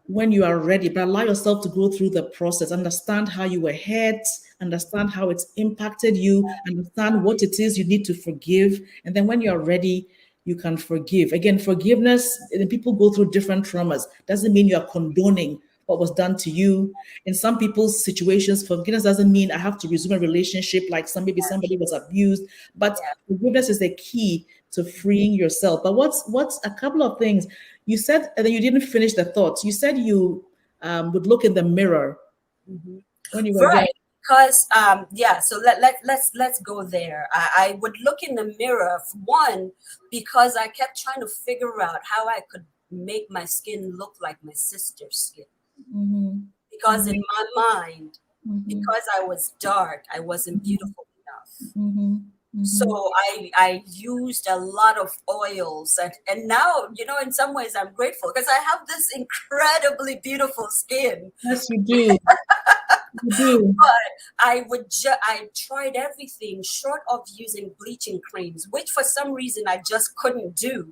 when you are ready, but allow yourself to go through the process. Understand how you were hurt, understand how it's impacted you, understand what it is you need to forgive. And then when you're ready, you can forgive. Again, forgiveness, and people go through different traumas. Doesn't mean you are condoning what was done to you. In some people's situations, forgiveness doesn't mean I have to resume a relationship like maybe somebody was abused, but forgiveness is the key to freeing yourself. But what's a couple of things you said, and then you didn't finish the thoughts. You said you would look in the mirror when you were young. Because so let's go there. I would look in the mirror, one, because I kept trying to figure out how I could make my skin look like my sister's skin. Because in my mind, because I was dark, I wasn't beautiful enough. So I used a lot of oils, and now, you know, in some ways I'm grateful because I have this incredibly beautiful skin. Yes, you do. You do. But I tried everything short of using bleaching creams, which for some reason I just couldn't do.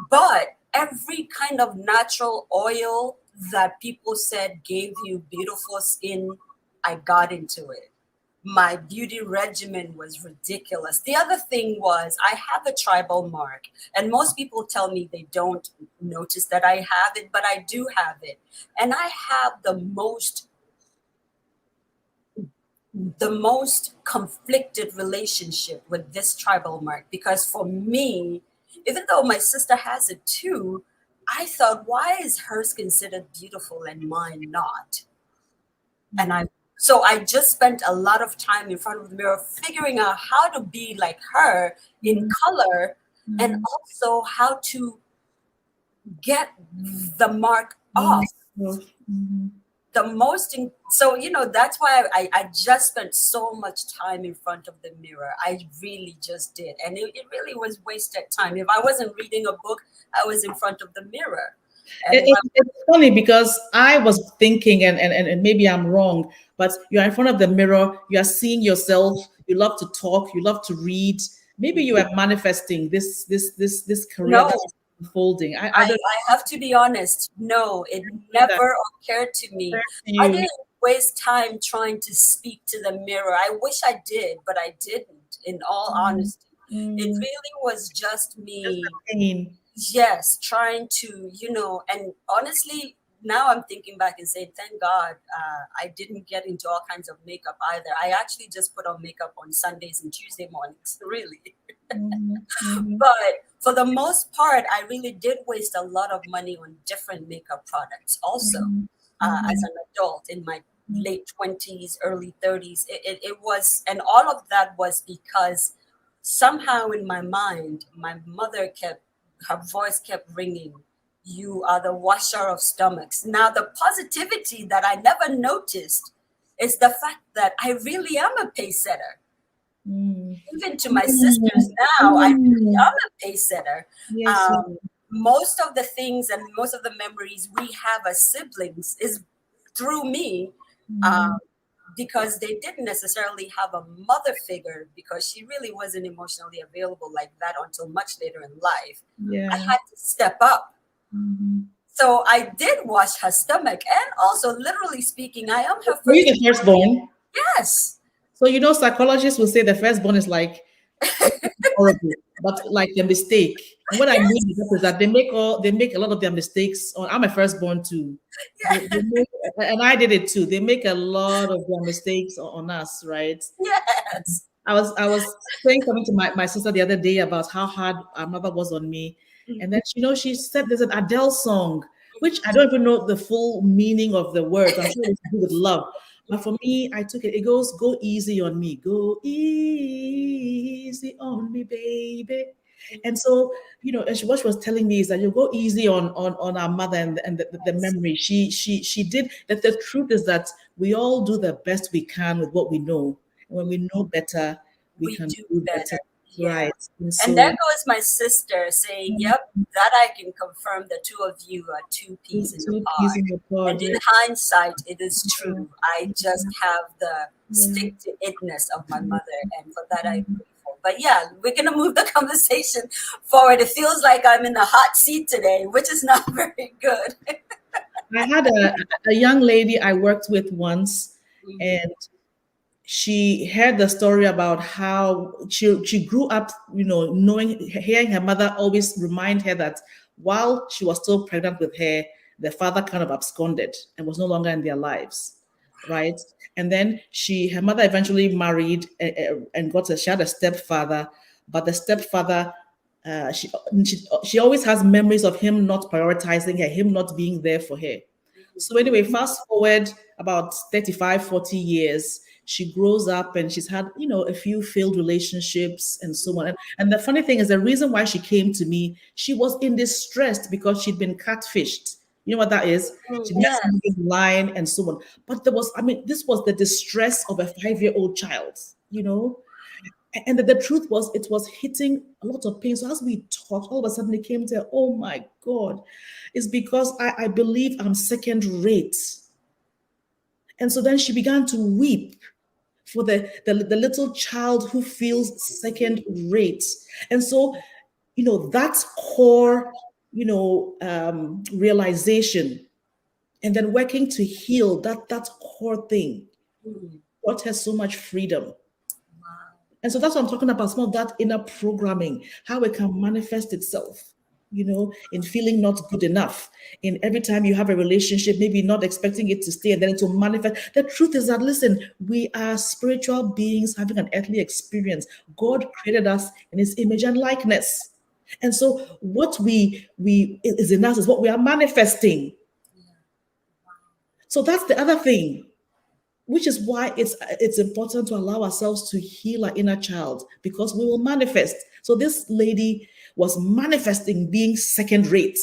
But every kind of natural oil that people said gave you beautiful skin, I got into it. My beauty regimen was ridiculous. The other thing was I have a tribal mark, and most people tell me they don't notice that I have it, but I do have it. And I have the most conflicted relationship with this tribal mark, because for me, even though my sister has it too, I thought, why is hers considered beautiful and mine not? And so I just spent a lot of time in front of the mirror figuring out how to be like her in color, and also how to get the mark off. Mhm. So that's why I just spent so much time in front of the mirror. I really just did, and it really was wasted time. If I wasn't reading a book, I was in front of the mirror. And It's funny because I was thinking, and maybe I'm wrong, but you're in front of the mirror, you are seeing yourself, you love to talk, you love to read. Maybe you are manifesting this career no, that's unfolding. I I don't have to be honest. No, it never occurred to me. I you. didn't waste time trying to speak to the mirror. I wish I did, but I didn't, in all honesty. It really was just me, Pain. yes, trying to, and honestly, now I'm thinking back and saying, thank God I didn't get into all kinds of makeup either. I actually just put on makeup on Sundays and Tuesday mornings, really. But for the most part, I really did waste a lot of money on different makeup products also. As an adult in my late 20s, early 30s, it was, and all of that was because somehow in my mind, my mother her voice kept ringing, you are the washer of stomachs. Now, the positivity that I never noticed is the fact that I really am a pace setter. Even to my sisters now, I really am a pace setter. Yes. Most of the things and most of the memories we have as siblings is through me, because they didn't necessarily have a mother figure, because she really wasn't emotionally available like that until much later in life. I had to step up. So I did wash her stomach, and also, literally speaking, I am her Were you first. the firstborn? Yes. So psychologists will say the firstborn is like horrible, but like the mistake. And what I mean is that they make a lot of their mistakes. I'm a firstborn too. And I did it too. They make a lot of their mistakes on us, right? Yes. I was saying something to my sister the other day about how hard our mother was on me. And then she said there's an Adele song, which I don't even know the full meaning of the words. I'm sure it's to do with love. But for me, I took it. It goes, go easy on me. Go easy on me, baby. And so, and what she was telling me is that you go easy on our mother and the memory. She did that. The truth is that we all do the best we can with what we know. And when we know better, we can do better. Yeah. Right. And there goes my sister saying, yep, that I can confirm the two of you are two peas in the pod. And in hindsight, it is true. I just have the stick to itness of my mother. And for that, I'm grateful. But yeah, we're going to move the conversation forward. It feels like I'm in the hot seat today, which is not very good. I had a young lady I worked with once, and she heard the story about how she grew up, hearing her mother always remind her that while she was still pregnant with her, the father kind of absconded and was no longer in their lives, right? And then her mother eventually married and she had a stepfather, but the stepfather, she always has memories of him not prioritizing her, him not being there for her. So anyway, fast forward about 35, 40 years, she grows up and she's had, a few failed relationships and so on. And the funny thing is, the reason why she came to me, she was in distress because she'd been catfished. You know what that is? She met somebody in line and so on. But this was the distress of a 5-year-old child, And the truth was, it was hitting a lot of pain. So as we talked, all of a sudden it came to, oh my God, it's because I believe I'm second rate. And so then she began to weep for the little child who feels second rate. And so, that's core, realization, and then working to heal that core thing brought her so much freedom. And so that's what I'm talking about, some of that inner programming, how it can manifest itself, in feeling not good enough. In every time you have a relationship, maybe not expecting it to stay and then it will manifest. The truth is that, listen, we are spiritual beings having an earthly experience. God created us in his image and likeness. And so what we is in us is what we are manifesting. So that's the other thing, which is why it's important to allow ourselves to heal our inner child, because we will manifest. So this lady was manifesting being second rate.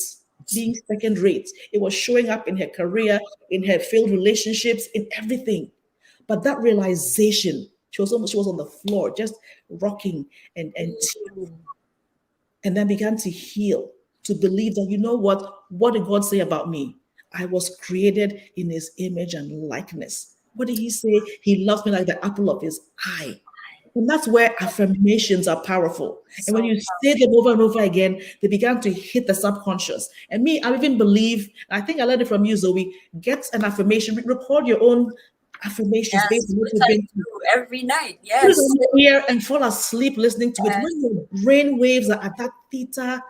being second rate. It was showing up in her career, in her failed relationships, in everything. But that realization, she was on the floor, just rocking and then began to heal, to believe that, you know what did God say about me? I was created in his image and likeness. What did he say? He loves me like the apple of his eye. And that's where affirmations are powerful. And when you say them over and over again, they began to hit the subconscious. And me, I even believe, I think I learned it from you, Zoe, get an affirmation, record your own affirmations based on what you've been through every night. put Yes. it on your ear and fall asleep listening to it. When your brain waves are at that theta,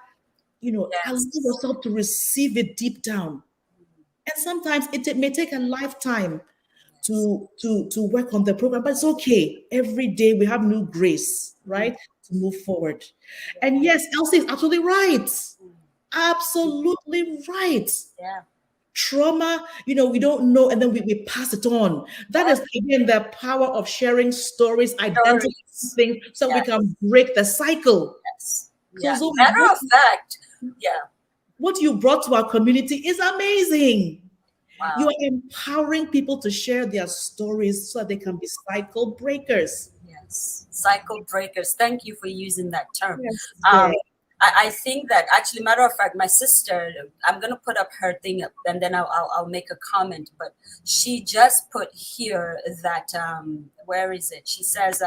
allow yourself to receive it deep down. And sometimes it may take a lifetime to work on the program, but it's okay. Every day we have new grace, right, to move forward. And yes, Elsie is absolutely right. Absolutely right. Yeah. Trauma, we don't know, and then we pass it on. That is again the power of sharing stories, identifying things, so we can break the cycle. Yes. So, Zoe, matter of fact, what you brought to our community is amazing. Wow. You are empowering people to share their stories so that they can be cycle breakers. Yes, cycle breakers. Thank you for using that term. Yes, I think that actually, matter of fact, my sister, I'm going to put up her thing up and then I'll make a comment, but she just put here that, where is it? She says,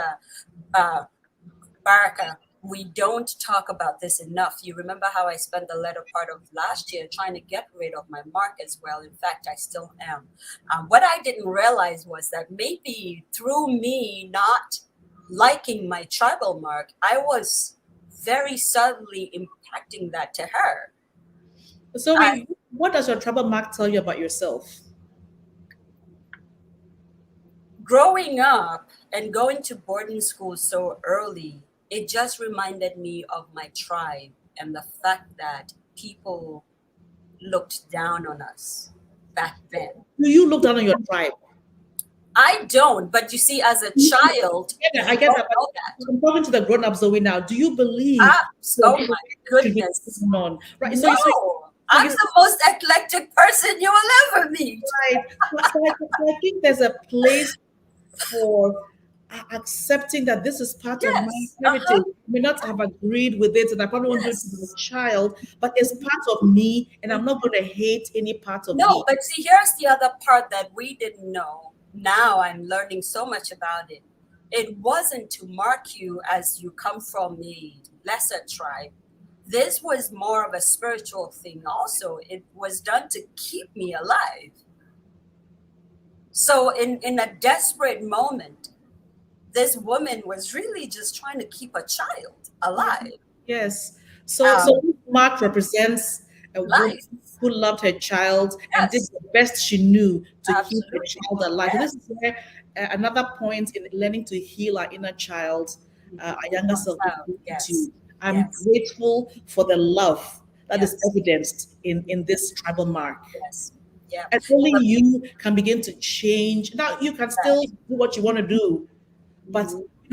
Baraka, we don't talk about this enough. You remember how I spent the latter part of last year trying to get rid of my mark as well. In fact, I still am. What I didn't realize was that maybe through me not liking my tribal mark, I was very subtly impacting that to her. So what does your tribal mark tell you about yourself? Growing up and going to boarding school so early, it just reminded me of my tribe and the fact that people looked down on us back then. Do you look down on your tribe? I don't, but you see, as a child, I get that. I'm talking to the grown-ups, Zoe, now. Do you believe? Oh my goodness! Right. No, I'm the most eclectic person you will ever meet. Right. So I think there's a place for accepting that this is part of my heritage. I may not have agreed with it, and I probably won't do it to my child, but it's part of me, and I'm not going to hate any part of me. No, but see, here's the other part that we didn't know. Now I'm learning so much about it. It wasn't to mark you as you come from a lesser tribe. This was more of a spiritual thing also. It was done to keep me alive. So in a desperate moment, this woman was really just trying to keep a child alive. Yes. So mark represents a woman who loved her child and did the best she knew to keep her child alive. Yes. This is where another point in learning to heal our inner child, our younger self. I'm grateful for the love that is evidenced in this tribal mark. Yes. Yeah. And only you can begin to change. Now you can still do what you want to do, but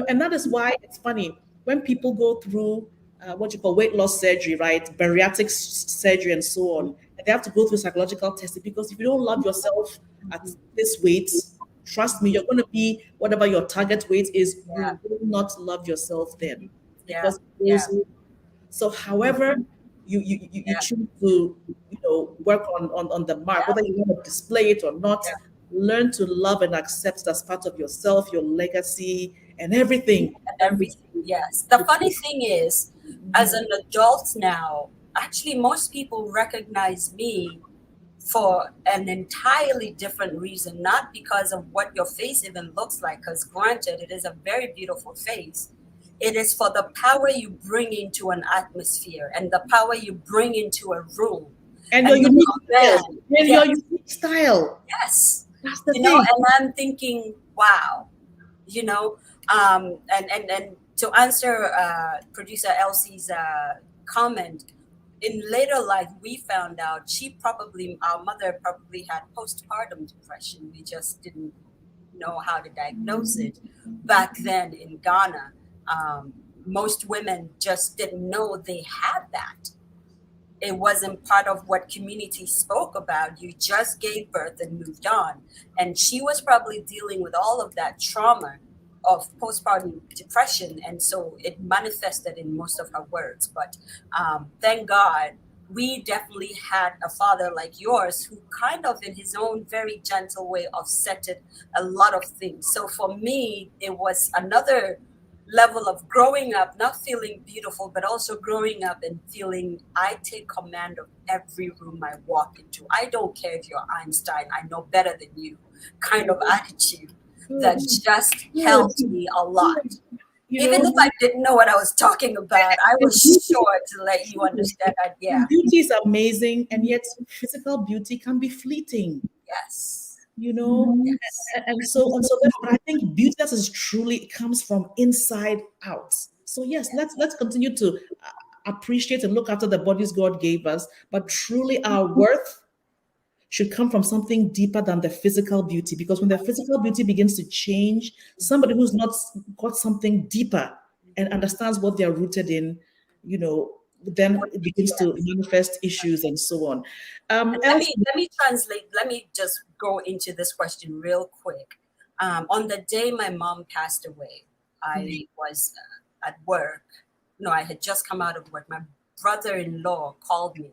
and that is why it's funny when people go through what you call weight loss surgery, right? Bariatric surgery and so on. And they have to go through psychological testing, because if you don't love yourself at this weight, trust me, you're going to be whatever your target weight is. You will not love yourself then. Because so however you choose to work on the mark, whether you want to display it or not, learn to love and accept as part of yourself, your legacy, and everything. Yes. The funny thing is, as an adult now, actually most people recognize me for an entirely different reason, not because of what your face even looks like, because granted, it is a very beautiful face. It is for the power you bring into an atmosphere and the power you bring into a room. And your unique style. And your unique style. Yes. That's the thing. And I'm thinking, wow, and to answer producer Elsie's comment, in later life, we found out our mother probably had postpartum depression. We just didn't know how to diagnose it. Back then in Ghana, most women just didn't know they had that. it wasn't part of what community spoke about. You just gave birth and moved on. And she was probably dealing with all of that trauma of postpartum depression. And so it manifested in most of her words. But thank God, we definitely had a father like yours who kind of in his own very gentle way offsetted a lot of things. So for me, it was another level of growing up, not feeling beautiful, but also growing up and feeling I take command of every room I walk into. I don't care if you're Einstein, I know better than you kind of attitude that just helped me a lot. Even if I didn't know what I was talking about, I was sure to let you understand that, yeah. Beauty is amazing, and yet physical beauty can be fleeting. Yes. And so therefore, I think beauty that is truly comes from inside out. So yes, let's continue to appreciate and look after the bodies God gave us, but truly our worth should come from something deeper than the physical beauty. Because when the physical beauty begins to change, somebody who's not got something deeper and understands what they're rooted in, then it begins to manifest issues and so on. Let me translate. Let me just go into this question real quick. On the day my mom passed away, I was at work. No, I had just come out of work. My brother-in-law called me,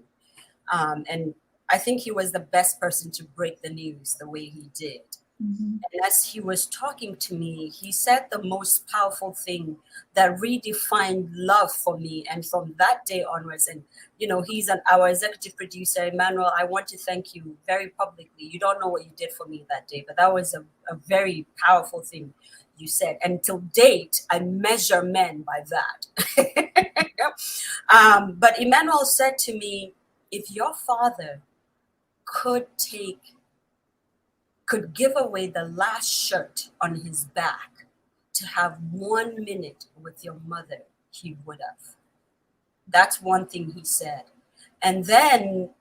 and I think he was the best person to break the news the way he did. And as he was talking to me, he said the most powerful thing that redefined love for me. And from that day onwards, and he's our executive producer, Emmanuel. I want to thank you very publicly. You don't know what you did for me that day, but that was a very powerful thing you said. And till date, I measure men by that. But Emmanuel said to me, if your father could give away the last shirt on his back to have 1 minute with your mother, he would have. That's one thing he said. And then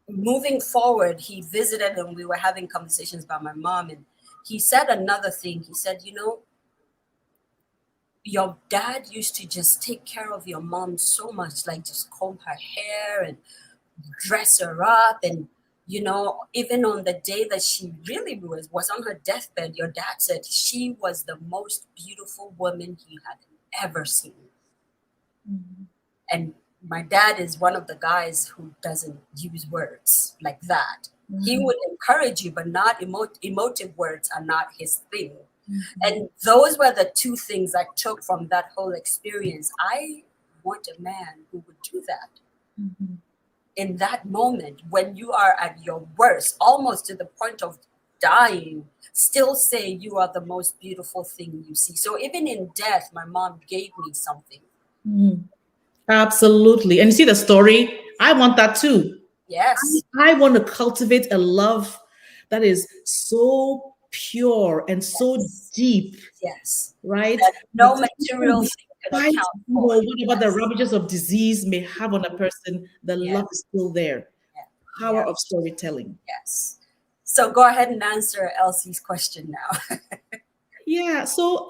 moving forward, he visited and we were having conversations about my mom. And he said another thing. He said, your dad used to just take care of your mom so much, like just comb her hair and dress her up. And even on the day that she really was on her deathbed, your dad said she was the most beautiful woman he had ever seen. And my dad is one of the guys who doesn't use words like that. He would encourage you, but not emotive words are not his thing. And those were the two things I took from that whole experience. I want a man who would do that. In that moment, when you are at your worst, almost to the point of dying, still say you are the most beautiful thing you see. So even in death, my mom gave me something. Absolutely. And you see the story? I want that too. Yes. I want to cultivate a love that is so pure and so deep. Yes. Right? That no material thing can account for. Whatever the ravages of disease may have on a person, the love is still there. Power of storytelling. Yes. So go ahead and answer Elsie's question now. Yeah. So,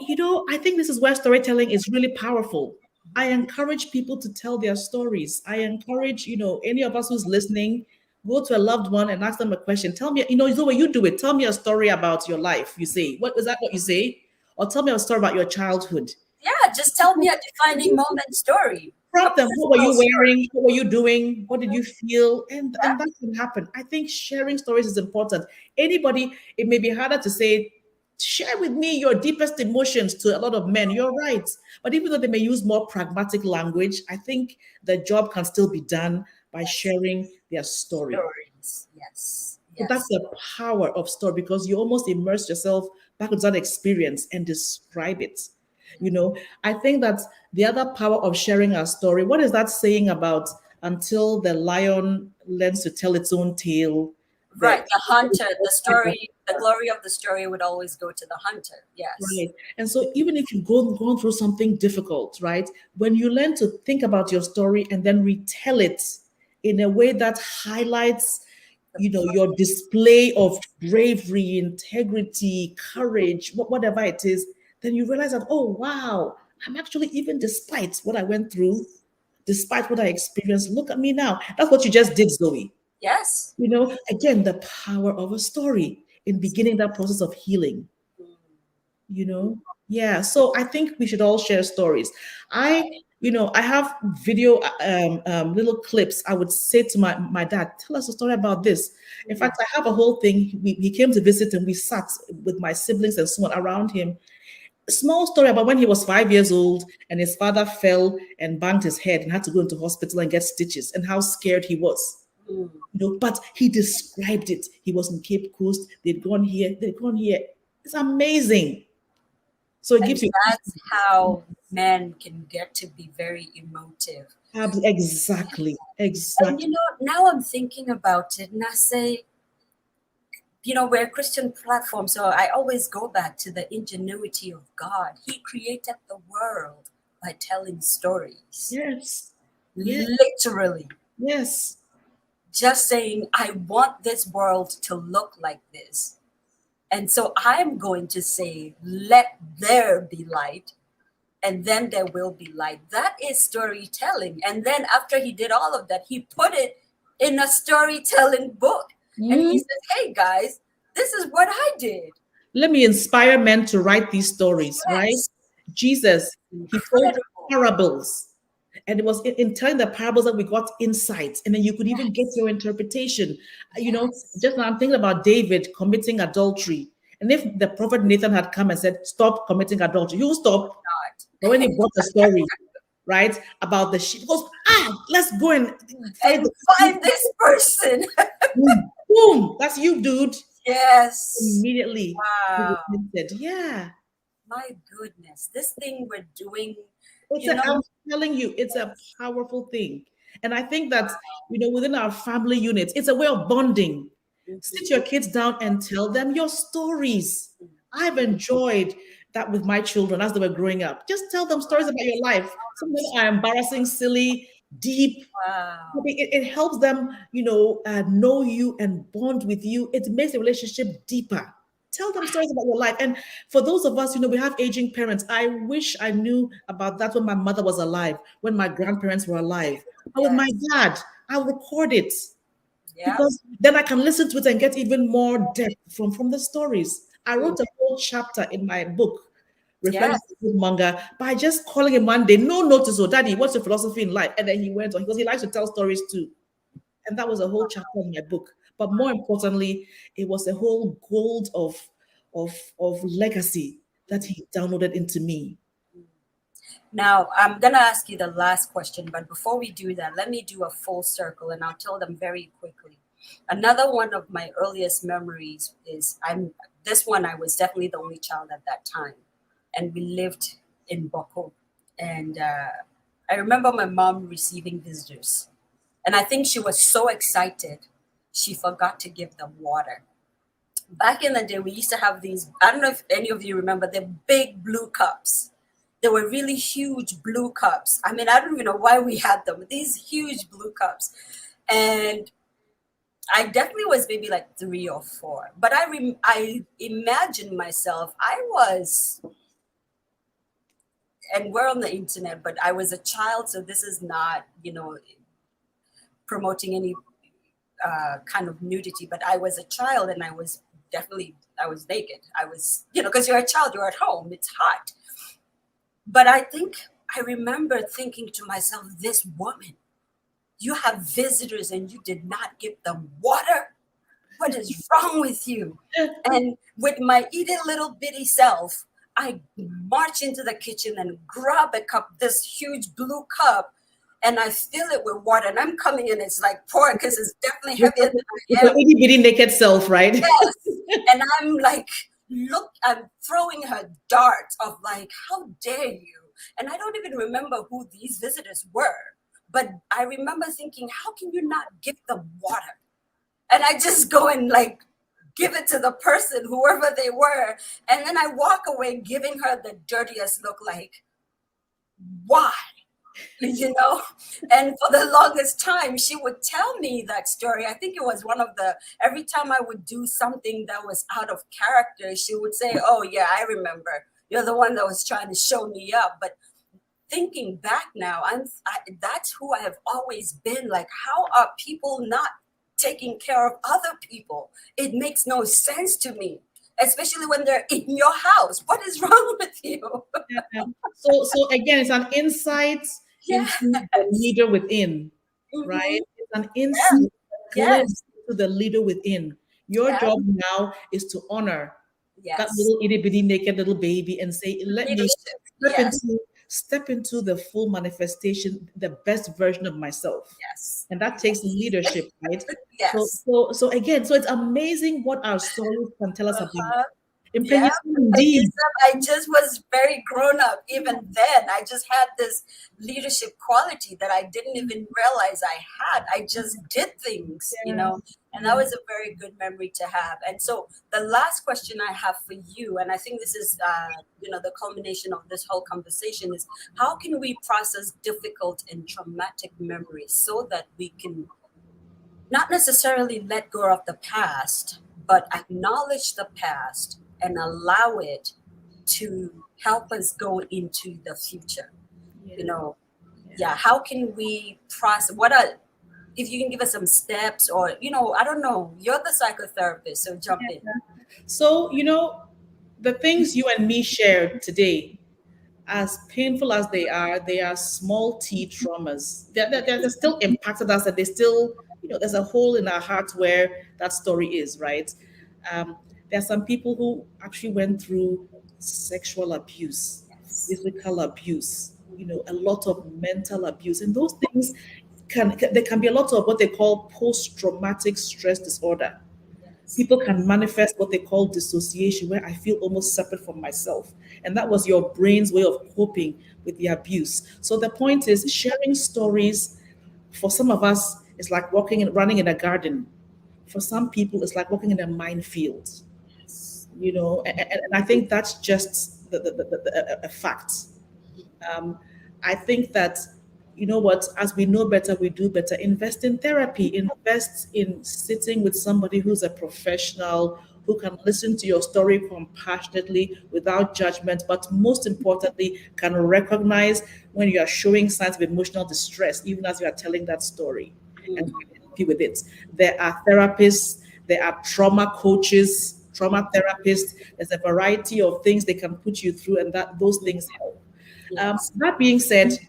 I think this is where storytelling is really powerful. I encourage people to tell their stories. I encourage, any of us who's listening, go to a loved one and ask them a question. Tell me, Zoe, you do it. Tell me a story about your life. You say, what was that what you say? Or tell me a story about your childhood. Yeah, just tell me a defining moment story. Prompt them. What were you wearing? What were you doing? What did you feel? And that can happen. I think sharing stories is important. Anybody, it may be harder to say, share with me your deepest emotions to a lot of men. You're right. But even though they may use more pragmatic language, I think the job can still be done by sharing their story. Stories. Yes. So that's the power of story, because you almost immerse yourself back into that experience and describe it. I think that the other power of sharing our story, what is that saying about until the lion learns to tell its own tale? Right, the hunter, the story, the glory of the story would always go to the hunter. Yes. Right. And so even if you've gone through something difficult, right, when you learn to think about your story and then retell it in a way that highlights, your display of bravery, integrity, courage, whatever it is, then you realize that, oh, wow, I'm actually, even despite what I went through, despite what I experienced, look at me now. That's what you just did, Zoe. Yes. You know, again, the power of a story in beginning that process of healing. You know, yeah. So I think we should all share stories. I have video little clips. I would say to my dad, tell us a story about this. In fact, I have a whole thing. He came to visit and we sat with my siblings and so on around him. A small story about when he was 5 years old and his father fell and banged his head and had to go into hospital and get stitches and how scared he was. You know, but he described it. He was in Cape Coast. They'd gone here. They'd gone here. It's amazing. So it And gives you that's how men can get to be very emotive. exactly. And now I'm thinking about it and I say, we're a Christian platform, so I always go back to the ingenuity of God. He created the world by telling stories. Yes. Literally. Yes. Just saying, I want this world to look like this. And so I'm going to say, let there be light, and then there will be light. That is storytelling. And then after he did all of that, he put it in a storytelling book. And he said, hey, guys, this is what I did. Let me inspire men to write these stories, right? Jesus, he told parables. And it was in telling the parables that we got insights. And then you could even get your interpretation. Just now I'm thinking about David committing adultery. And if the prophet Nathan had come and said, stop committing adultery, he will stop. But when he brought the story, right, about the sheep, he goes, let's go and find this person. Boom, that's you, dude. Yes. Immediately. Wow. Yeah. My goodness, this thing we're doing. I'm telling you, it's a powerful thing. And I think that, within our family units, it's a way of bonding. Sit your kids down and tell them your stories. I've enjoyed that with my children as they were growing up. Just tell them stories about your life. Some of them are embarrassing, silly, deep. Wow. It helps them, know you and bond with you. It makes the relationship deeper. Tell them stories about your life. And for those of us, we have aging parents. I wish I knew about that when my mother was alive, when my grandparents were alive. But with my dad, I'll record it. Because then I can listen to it and get even more depth from the stories. I wrote a whole chapter in my book, Reflecting Manga, by just calling him one day, no notice, Daddy, what's your philosophy in life? And then he went on, because he likes to tell stories too. And that was a whole chapter in my book. But more importantly, it was a whole gold of legacy that he downloaded into me. Now, I'm going to ask you the last question, but before we do that, let me do a full circle and I'll tell them very quickly. Another one of my earliest memories is I was definitely the only child at that time. And we lived in Boko. And I remember my mom receiving visitors. And I think she was so excited, she forgot to give them water. Back in the day, we used to have these, I don't know if any of you remember, the big blue cups. They were really huge blue cups. I mean, I don't even know why we had them, these huge blue cups. And I definitely was maybe like 3 or 4. But I imagined myself, and we're on the internet, but I was a child, so this is not, promoting any kind of nudity, but I was a child and I was naked. I was, because you're a child, you're at home, it's hot. But I remember thinking to myself, this woman, you have visitors and you did not give them water? What is wrong with you? And with my itty little bitty self, I march into the kitchen and grab a cup, this huge blue cup, and I fill it with water. And I'm coming in, it's like pouring because it's definitely heavier than I am. Your itty bitty naked self, right? Yes. And I'm like, I'm throwing her darts of like, how dare you? And I don't even remember who these visitors were. But I remember thinking, how can you not give them water? And I just go and like give it to the person, whoever they were. And then I walk away giving her the dirtiest look like, why? And for the longest time, she would tell me that story. I think it was every time I would do something that was out of character, she would say, oh yeah, I remember. You're the one that was trying to show me up. But thinking back now, that's who I have always been. Like, how are people not taking care of other people? It makes no sense to me, especially when they're in your house. What is wrong with you? Yeah. So again, it's an insight Yes. into the leader within, right? Mhm. It's an insight, a Yes. glimpse into the leader within. Your Yeah. job now is to honor that Yes. little itty bitty naked little baby and say, let me Leadership. step Yes. into step into the full manifestation, the best version of myself. Yes. And that takes leadership, right? So Yes. so again, so it's amazing what our stories can tell us about. Uh-huh. Yeah. Impregnation And indeed. I just was very grown up even then. I just had this leadership quality that I didn't even realize I had. I just did things, and that was a very good memory to have. And so the last question I have for you, and I think this is, the culmination of this whole conversation, is how can we process difficult and traumatic memories so that we can not necessarily let go of the past, but acknowledge the past and allow it to help us go into the future. How can we process if you can give us some steps, or I don't know, you're the psychotherapist, so jump in. So, the things you and me shared today, as painful as they are small t traumas. They're still impacted us, and they still, there's a hole in our hearts where that story is, right? There are some people who actually went through sexual abuse, physical abuse, a lot of mental abuse, and those things there can be a lot of what they call post-traumatic stress disorder. People can manifest what they call dissociation, where I feel almost separate from myself. And that was your brain's way of coping with the abuse. So the point is, sharing stories for some of us is like walking and running in a garden. For some people, it's like walking in a minefield. And I think that's just a fact. I think that, as we know better, we do better. Invest in therapy, invest in sitting with somebody who's a professional, who can listen to your story compassionately without judgment, but most importantly, can recognize when you are showing signs of emotional distress, even as you are telling that story, and help you with it. There are therapists, there are trauma coaches, trauma therapists. There's a variety of things they can put you through, and those things help. That being said,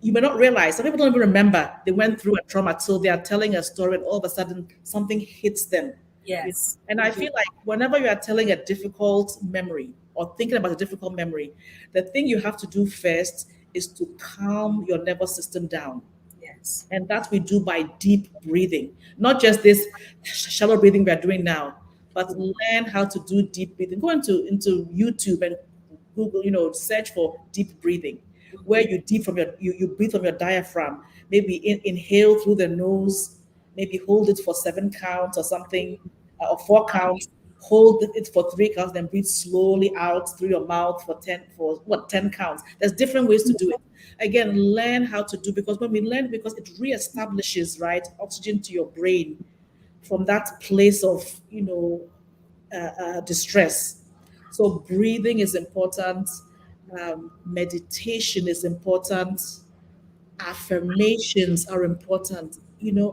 you may not realize, some people don't even remember they went through a trauma till they are telling a story and all of a sudden something hits them. Yes. And I feel like whenever you are telling a difficult memory or thinking about a difficult memory, the thing you have to do first is to calm your nervous system down. Yes. And that we do by deep breathing, not just this shallow breathing we are doing now, but learn how to do deep breathing. Go into YouTube and Google, search for deep breathing, where you you breathe from your diaphragm. Maybe inhale through the nose, maybe hold it for 7 counts or something, or 4 counts. Hold it for 3 counts, then breathe slowly out through your mouth for 10 counts. There's different ways to do it. Again, learn how to do, because when we learn, because it reestablishes, right, oxygen to your brain from that place of distress. So breathing is important. Meditation is important. Affirmations are important.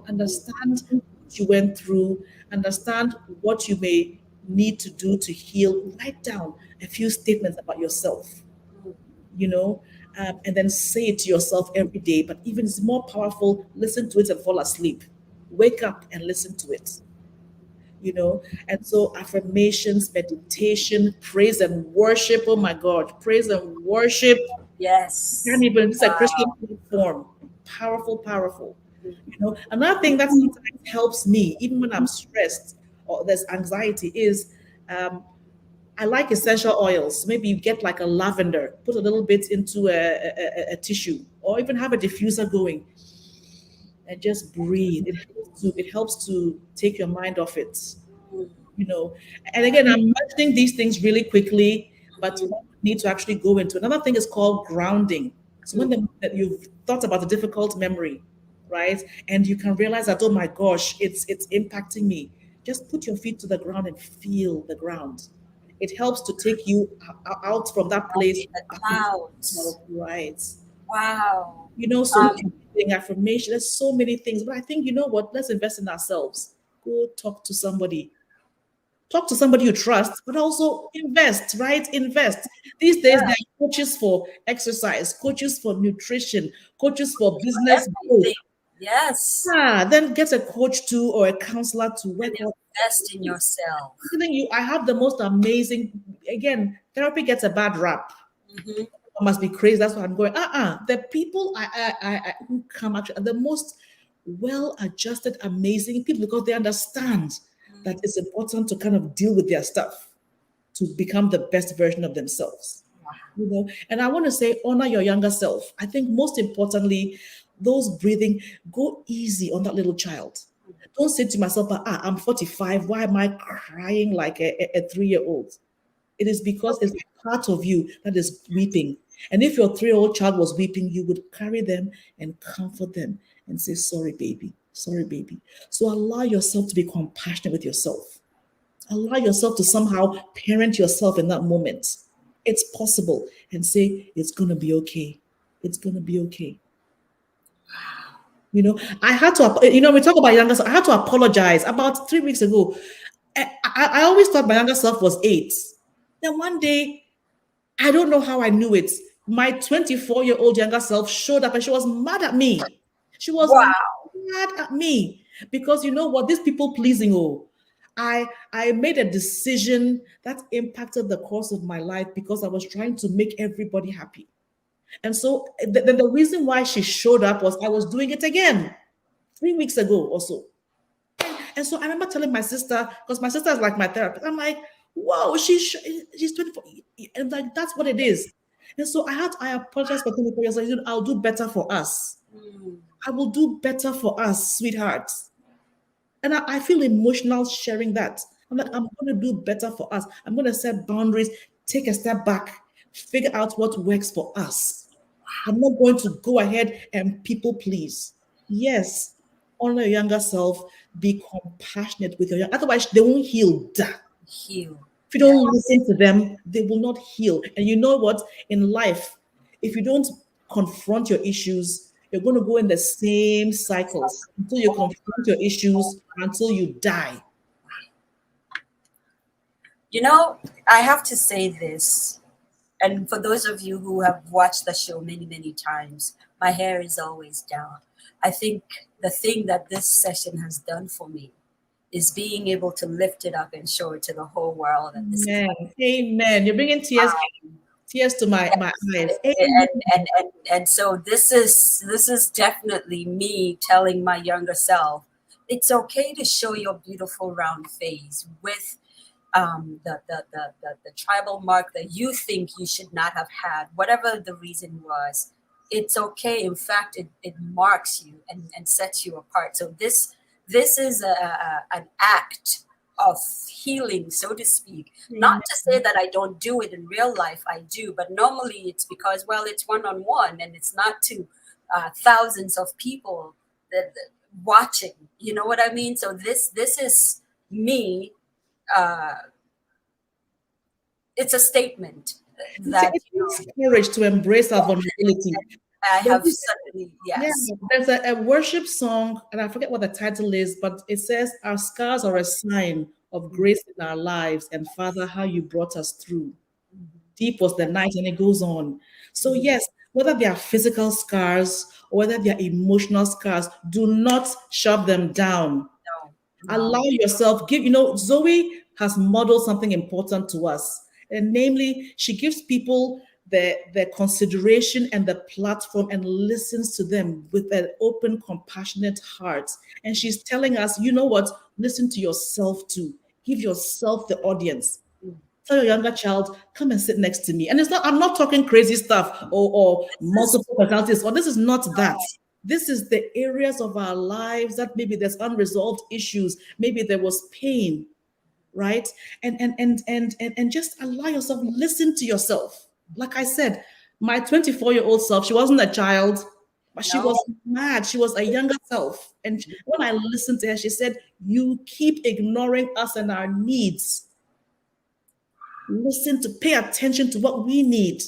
Understand what you went through, understand what you may need to do to heal. Write down a few statements about yourself, and then say it to yourself every day. But even it's more powerful, listen to it and fall asleep. Wake up and listen to it. And so affirmations, meditation, praise and worship. Oh my God, praise and worship. Yes. Can't even, it's a Christian platform. Powerful, powerful. Another thing that sometimes helps me, even when I'm stressed or there's anxiety, is I like essential oils. Maybe you get like a lavender, put a little bit into a tissue, or even have a diffuser going and just breathe. It helps to take your mind off it. And again, I'm mentioning these things really quickly, but we need to actually go into another thing is called grounding. So that you've thought about a difficult memory, right, and you can realize that, oh my gosh, it's impacting me, just put your feet to the ground and feel the ground. It helps to take you out from that place. The clouds. Right. Wow. So affirmation, there's so many things. But I think, you know what? Let's invest in ourselves. Go talk to somebody. Talk to somebody you trust, but also invest, right? Invest. These days, there are coaches for exercise, coaches for nutrition, coaches for business growth. Everything. Yes. Then get a coach too or a counselor to work And out. invest in yourself. I'm telling you, I have the most amazing, again, therapy gets a bad rap. Mhm. I must be crazy. That's why I'm going. The people who come actually are the most well-adjusted, amazing people because they understand that it's important to kind of deal with their stuff to become the best version of themselves. And I want to say, honor your younger self. I think most importantly, those breathing, go easy on that little child. Don't say to myself, I'm 45. Why am I crying like a 3-year-old? It is because it's a part of you that is weeping. And if your 3-year-old child was weeping, you would carry them and comfort them and say, sorry, baby. Sorry, baby. So allow yourself to be compassionate with yourself. Allow yourself to somehow parent yourself in that moment. It's possible. And say, it's going to be okay. It's going to be okay. I had to, we talk about younger self. I had to apologize about 3 weeks ago. I always thought my younger self was 8. Then one day, I don't know how I knew it. My 24-year-old younger self showed up and she was mad at me. She was mad at me because you know what? These people pleasing. I made a decision that impacted the course of my life because I was trying to make everybody happy. And so then the reason why she showed up was I was doing it again 3 weeks ago or so. And so I remember telling my sister, because my sister is like my therapist, I'm like, whoa, she's 24. And like, that's what it is. And so I apologize for 24 years. I said, I'll do better for us. I will do better for us, sweetheart. And I feel emotional sharing that. I'm like, I'm going to do better for us. I'm going to set boundaries, take a step back, figure out what works for us. I'm not going to go ahead and people please. Yes, honor your younger self, be compassionate with your young. Otherwise, they won't heal. Heal. If you don't listen to them, they will not heal. And you know what? In life, if you don't confront your issues, you're going to go in the same cycles until you confront your issues, until you die. I have to say this. And for those of you who have watched the show many, many times, my hair is always down. I think the thing that this session has done for me is being able to lift it up and show it to the whole world. And this Amen. You're bringing tears to my eyes. And so this is definitely me telling my younger self, it's okay to show your beautiful round face with the tribal mark that you think you should not have had, whatever the reason was. It's okay. In fact, it marks you and sets you apart. So this is an act of healing, so to speak. Not to say that I don't do it in real life, I do, but normally it's because, well, it's one-on-one and it's not to thousands of people that watching. You know what I mean? So this is me. It's a statement that it takes courage to embrace our vulnerability. I have suddenly, yes. Yeah, there's a worship song, and I forget what the title is, but it says, our scars are a sign of grace in our lives, and Father, how you brought us through. Deep was the night, and it goes on. So yes, whether they are physical scars or whether they are emotional scars, do not shove them down. No. Allow yourself, Zoe has modeled something important to us. And namely, she gives people the consideration and the platform and listens to them with an open, compassionate heart. And she's telling us, you know what? Listen to yourself too. Give yourself the audience. Tell your younger child, come and sit next to me. And I'm not talking crazy stuff or multiple personalities, or this is not that. This is the areas of our lives that maybe there's unresolved issues, maybe there was pain, right? And just allow yourself, listen to yourself. Like I said, my 24-year-old self, she wasn't a child, but she was mad. She was a younger self. And when I listened to her, she said, you keep ignoring us and our needs. Listen to, pay attention to what we need.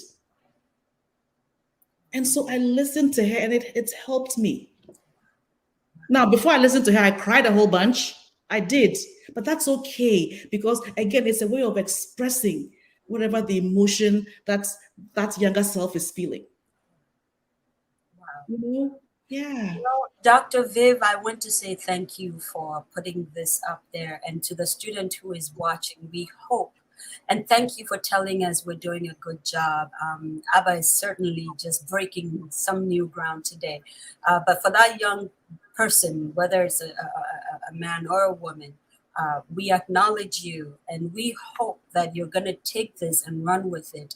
And so I listened to her, and it helped me. Now, before I listened to her, I cried a whole bunch. I did, but that's okay, because again, it's a way of expressing whatever the emotion that younger self is feeling. You know? Yeah. Dr. Viv, I want to say thank you for putting this up there. And to the student who is watching, we hope. And thank you for telling us we're doing a good job. Abba is certainly just breaking some new ground today. But for that young person, whether it's a man or a woman, we acknowledge you, and we hope that you're going to take this and run with it.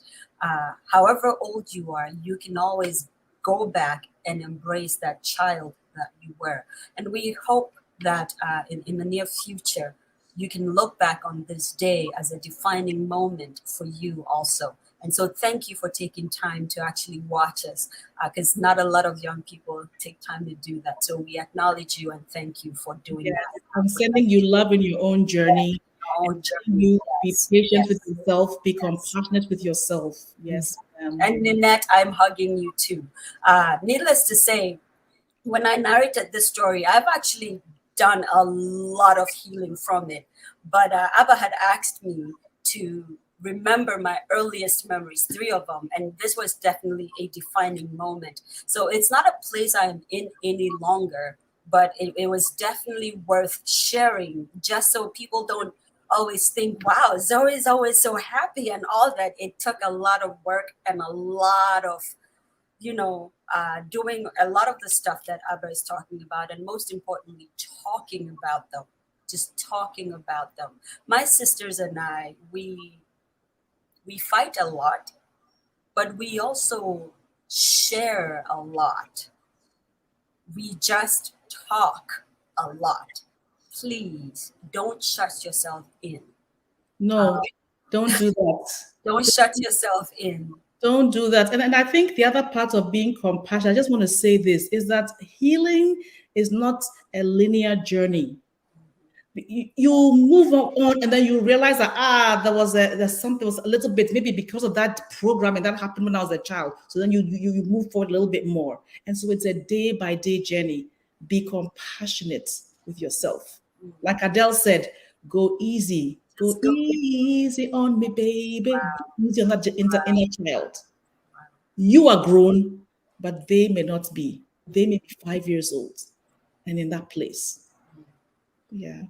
However old you are, you can always go back and embrace that child that you were. And we hope that in the near future, you can look back on this day as a defining moment for you also. And so thank you for taking time to actually watch us, because not a lot of young people take time to do that. So we acknowledge you and thank you for doing that. I'm sending you love in your own journey. Own And journey. you be Yes. patient Yes. with yourself, be compassionate with yourself. Yes. And Ninette, I'm hugging you too. Needless to say, when I narrated this story, I've actually done a lot of healing from it. But Abba had asked me to remember my earliest memories, 3 of them. And this was definitely a defining moment. So it's not a place I'm in any longer, but it was definitely worth sharing, just so people don't always think, wow, Zoe's always so happy and all that. It took a lot of work and a lot of, doing a lot of the stuff that Abba is talking about, and most importantly, talking about them, just talking about them. My sisters and I, we fight a lot, but we also share a lot. We just talk a lot. Please don't shut yourself in. No, don't do that. Don't shut yourself in. Don't do that. And I think the other part of being compassionate, I just want to say this, is that healing is not a linear journey. You move on, and then you realize that there's something was a little bit, maybe because of that programming that happened when I was a child. So then you move forward a little bit more. And so it's a day by day journey. Be compassionate with yourself. Like Adele said, go easy. Go easy on me, baby. Easy on that inner child. You are grown, but they may not be. They may be 5 years old and in that place. Yeah.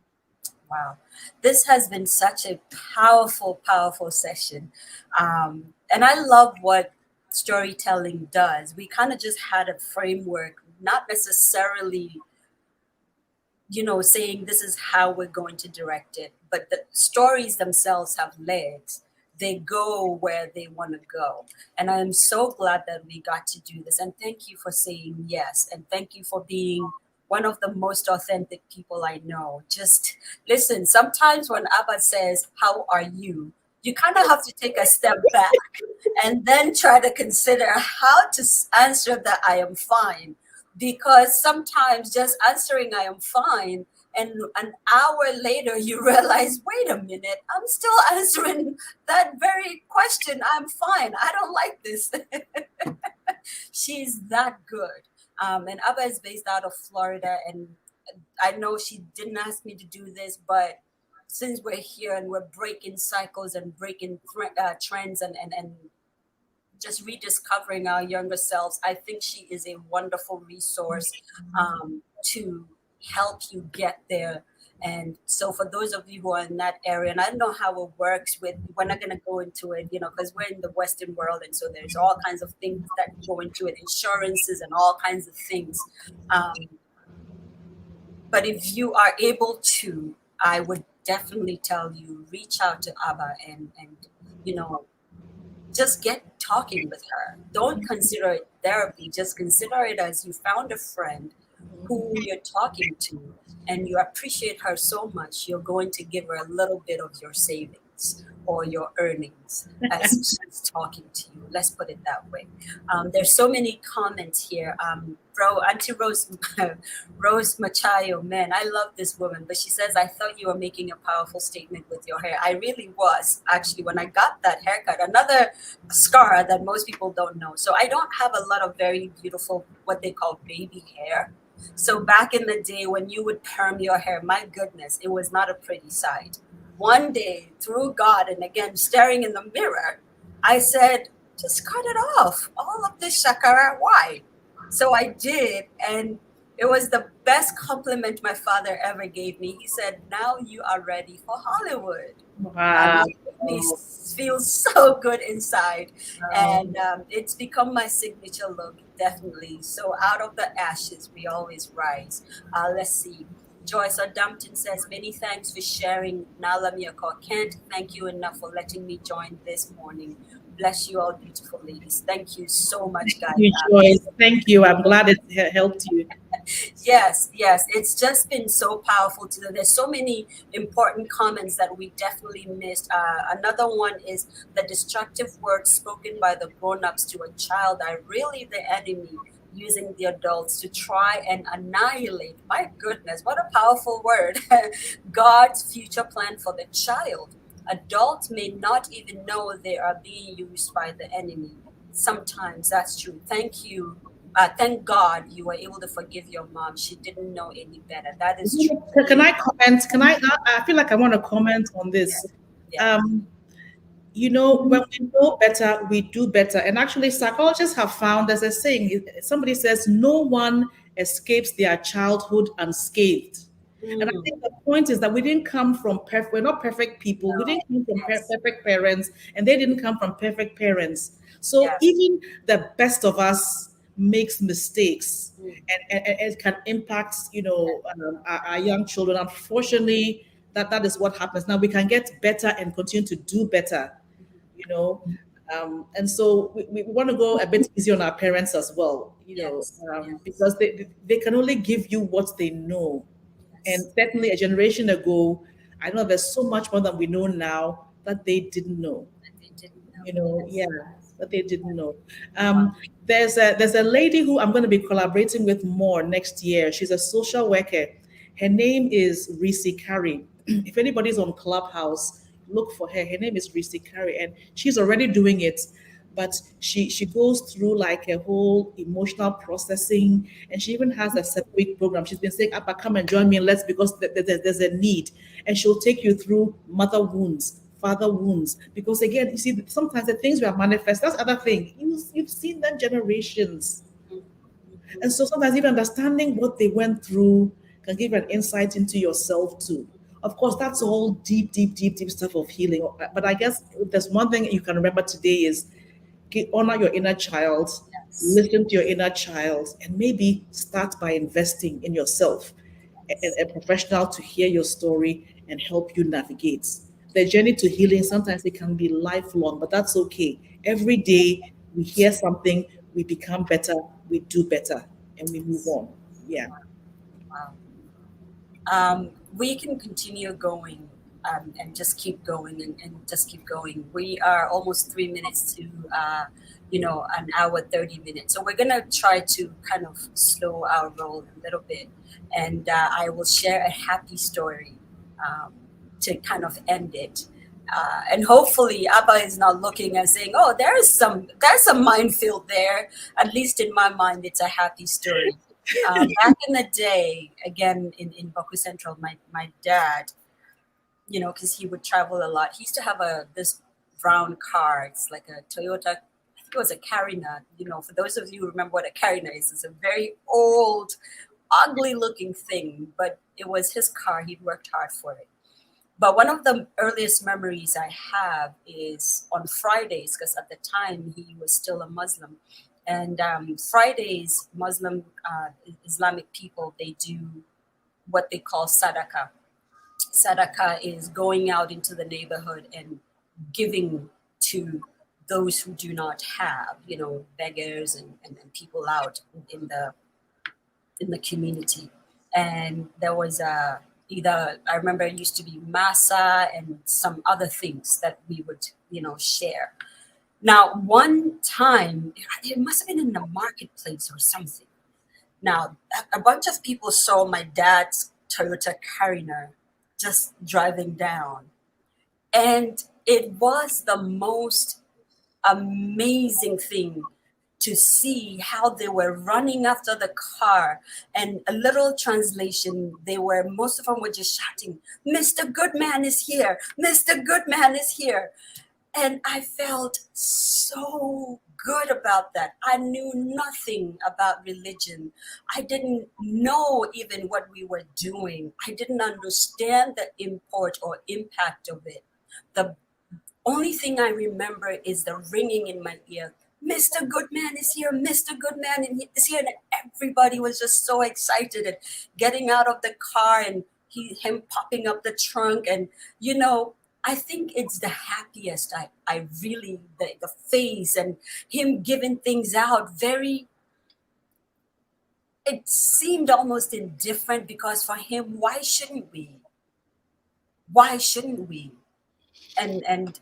Wow. This has been such a powerful, powerful session. And I love what storytelling does. We kind of just had a framework, not necessarily, saying this is how we're going to direct it, but the stories themselves have legs. They go where they want to go. And I am so glad that we got to do this. And thank you for saying yes. And thank you for being one of the most authentic people I know. Just listen, sometimes when Abba says, how are you? You kind of have to take a step back and then try to consider how to answer that I am fine. Because sometimes just answering I am fine, and an hour later you realize, wait a minute, I'm still answering that very question. I'm fine. I don't like this. She's that good. And Abba is based out of Florida. And I know she didn't ask me to do this, but since we're here and we're breaking cycles and breaking trends and just rediscovering our younger selves, I think she is a wonderful resource to help you get there. And so for those of you who are in that area, and I don't know how it works we're not going to go into it, because we're in the Western world. And so there's all kinds of things that go into it, insurances and all kinds of things. But if you are able to, I would definitely tell you, reach out to Abba and just get talking with her. Don't consider it therapy. Just consider it as you found a friend who you're talking to, and you appreciate her so much, you're going to give her a little bit of your savings. pockets or your earnings as she's talking to you. Let's put it that way. There's so many comments here. Auntie Rose, Rose Machayo, man, I love this woman. But she says, I thought you were making a powerful statement with your hair. I really was, actually, when I got that haircut. Another scar that most people don't know. So I don't have a lot of very beautiful, what they call baby hair. So back in the day when you would perm your hair, my goodness, it was not a pretty sight. One day, through God, and again, staring in the mirror, I said, just cut it off. All of this shakara, why? So I did, and it was the best compliment my father ever gave me. He said, now you are ready for Hollywood. Wow. And it made me feel so good inside. And it's become my signature look, definitely. So out of the ashes, we always rise. Let's see. Joyce O'Dumpton says, many thanks for sharing. Nala Miyako, can't thank you enough for letting me join this morning. Bless you all, beautiful ladies. Thank you so much, guys. Thank you, Joyce. Thank you. I'm glad it helped you. Yes. It's just been so powerful today. There's so many important comments that we definitely missed. Another one is the destructive words spoken by the grown-ups to a child are really the enemy, using the adults to try and annihilate. My goodness, what a powerful word. God's future plan for the child. Adults may not even know they are being used by the enemy. Sometimes that's true. Thank you. Thank God you were able to forgive your mom. She didn't know any better. That is true. Can I comment? I feel like I want to comment on this. Yeah. When we know better, we do better. And actually, psychologists have found, there's a saying, somebody says, no one escapes their childhood unscathed. And I think the point is that we didn't come from perfect, we're not perfect people. We didn't come from perfect parents, and they didn't come from perfect parents. So even the best of us makes mistakes, and it can impact, our young children. Unfortunately, that is what happens. Now we can get better and continue to do better, and so we want to go a bit easy on our parents as well, because they can only give you what they know. And certainly a generation ago, I know there's so much more than we know now that they didn't know. That they didn't know. There's a lady who I'm going to be collaborating with more next year. She's a social worker. Her name is Reese Carey. If anybody's on Clubhouse, look for her. Her name is Reese Carey, and she's already doing it. But she goes through like a whole emotional processing, and she even has a 7-week program. She's been saying, Appa, come and join me, because there's a need. And she'll take you through mother wounds, father wounds. Because again, you see, sometimes the things we are manifest, that's the other thing. You've seen them generations. And so sometimes even understanding what they went through can give an insight into yourself too. Of course, that's all deep stuff of healing. But I guess if there's one thing you can remember today is honor your inner child, listen to your inner child, and maybe start by investing in yourself, a professional to hear your story and help you navigate. The journey to healing, sometimes it can be lifelong, but that's okay. Every day we hear something, we become better, we do better, and we move on. Yeah. Wow. We can continue going and just keep going and just keep going. We are almost 3 minutes to, an hour, 30 minutes. So we're going to try to kind of slow our roll a little bit. And I will share a happy story to kind of end it. And hopefully Abba is not looking and saying, oh, there's some minefield there. At least in my mind, it's a happy story. Back in the day, again, in Baku Central, my dad, because he would travel a lot. He used to have this brown car. It's like a Toyota, I think it was a Carina. For those of you who remember what a Carina is, it's a very old, ugly looking thing, but it was his car. He'd worked hard for it. But one of the earliest memories I have is on Fridays, because at the time he was still a Muslim. And Fridays, Muslim Islamic people, they do what they call sadaqah. Sadaqah is going out into the neighborhood and giving to those who do not have, beggars and people out in the community. And there was either, I remember it used to be masa and some other things that we would, share. Now, one time, it must have been in the marketplace or something. Now, a bunch of people saw my dad's Toyota Cariner just driving down. And it was the most amazing thing to see how they were running after the car. And a little translation, most of them were just shouting, "Mr. Goodman is here! Mr. Goodman is here!" And I felt so good about that. I knew nothing about religion. I didn't know even what we were doing. I didn't understand the import or impact of it. The only thing I remember is the ringing in my ear. "Mr. Goodman is here. Mr. Goodman is here." And everybody was just so excited and getting out of the car and him popping up the trunk. And, I think it's the happiest I really, the face and him giving things out it seemed almost indifferent, because for him, why shouldn't we? Why shouldn't we? And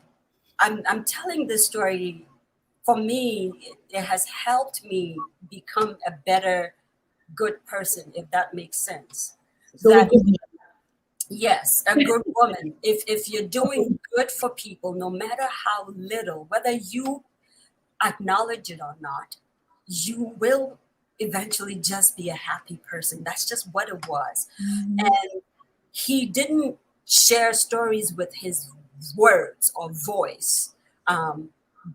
I'm telling this story. For me, it has helped me become a better, good person, if that makes sense. So That, good. yes, a good woman. If you're doing good for people, no matter how little, whether you acknowledge it or not, you will eventually just be a happy person. That's just what it was. And he didn't share stories with his words or voice,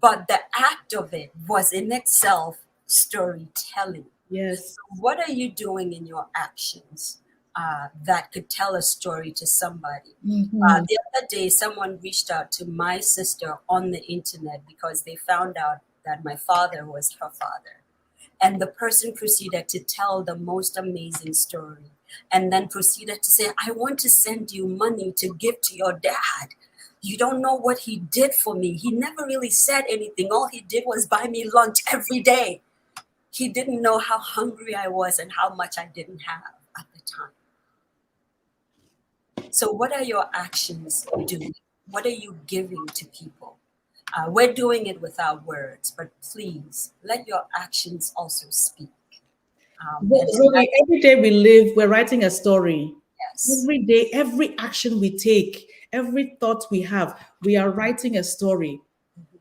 but the act of it was in itself storytelling. Yes. What are you doing in your actions that could tell a story to somebody? The other day, someone reached out to my sister on the internet because they found out that my father was her father. And the person proceeded to tell the most amazing story, and then proceeded to say, "I want to send you money to give to your dad. You don't know what he did for me. He never really said anything. All he did was buy me lunch every day. He didn't know how hungry I was and how much I didn't have at the time." So what are your actions doing? What are you giving to people? We're doing it without words, but please let your actions also speak. Zoe, every day we live, we're writing a story. Yes. Every day, every action we take, every thought we have, we are writing a story,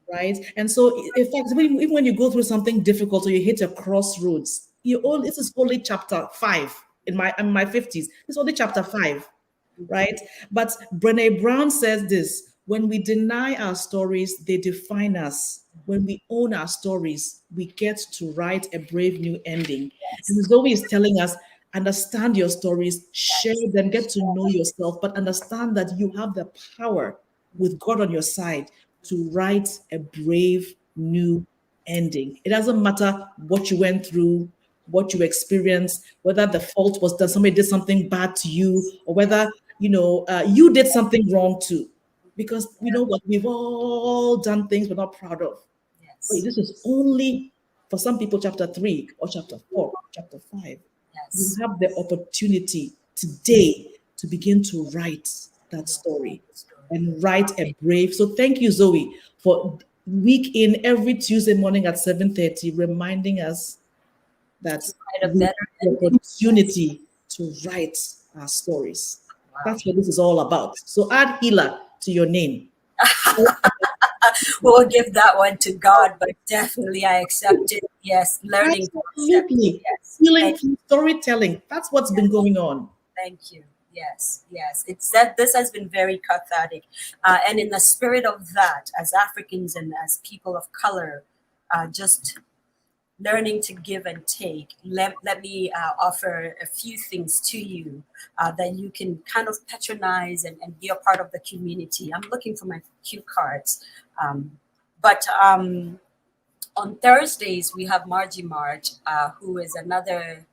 right? And so, in fact, even when you go through something difficult or you hit a crossroads, this is only chapter 5 in my 50s. It's only chapter 5, right? But Brené Brown says this: when we deny our stories, they define us. When we own our stories, we get to write a brave new ending. And Zoe is telling us, understand your stories, share them, get to know yourself, but understand that you have the power with God on your side to write a brave new ending. It doesn't matter what you went through, what you experienced, whether the fault was that somebody did something bad to you, or whether you did something wrong too. Because you know what, we've all done things we're not proud of. Wait, this is only for some people chapter 3 or chapter 4, or chapter 5. You have the opportunity today to begin to write that story and write a brave. So thank you, Zoe, for week in every Tuesday morning at 7:30, reminding us that we have the opportunity to write our stories. That's what this is all about. So add healer to your name. We'll give that one to God, but definitely I accept it. Yes, learning. Absolutely. Yes. Healing through storytelling. That's what's been going on. Thank you. Yes, yes. It's that this has been very cathartic. And in the spirit of that, as Africans and as people of color, just learning to give and take, let me offer a few things to you that you can kind of patronize and be a part of the community. I'm looking for my cue cards. But on Thursdays, we have Margie Marge, who is another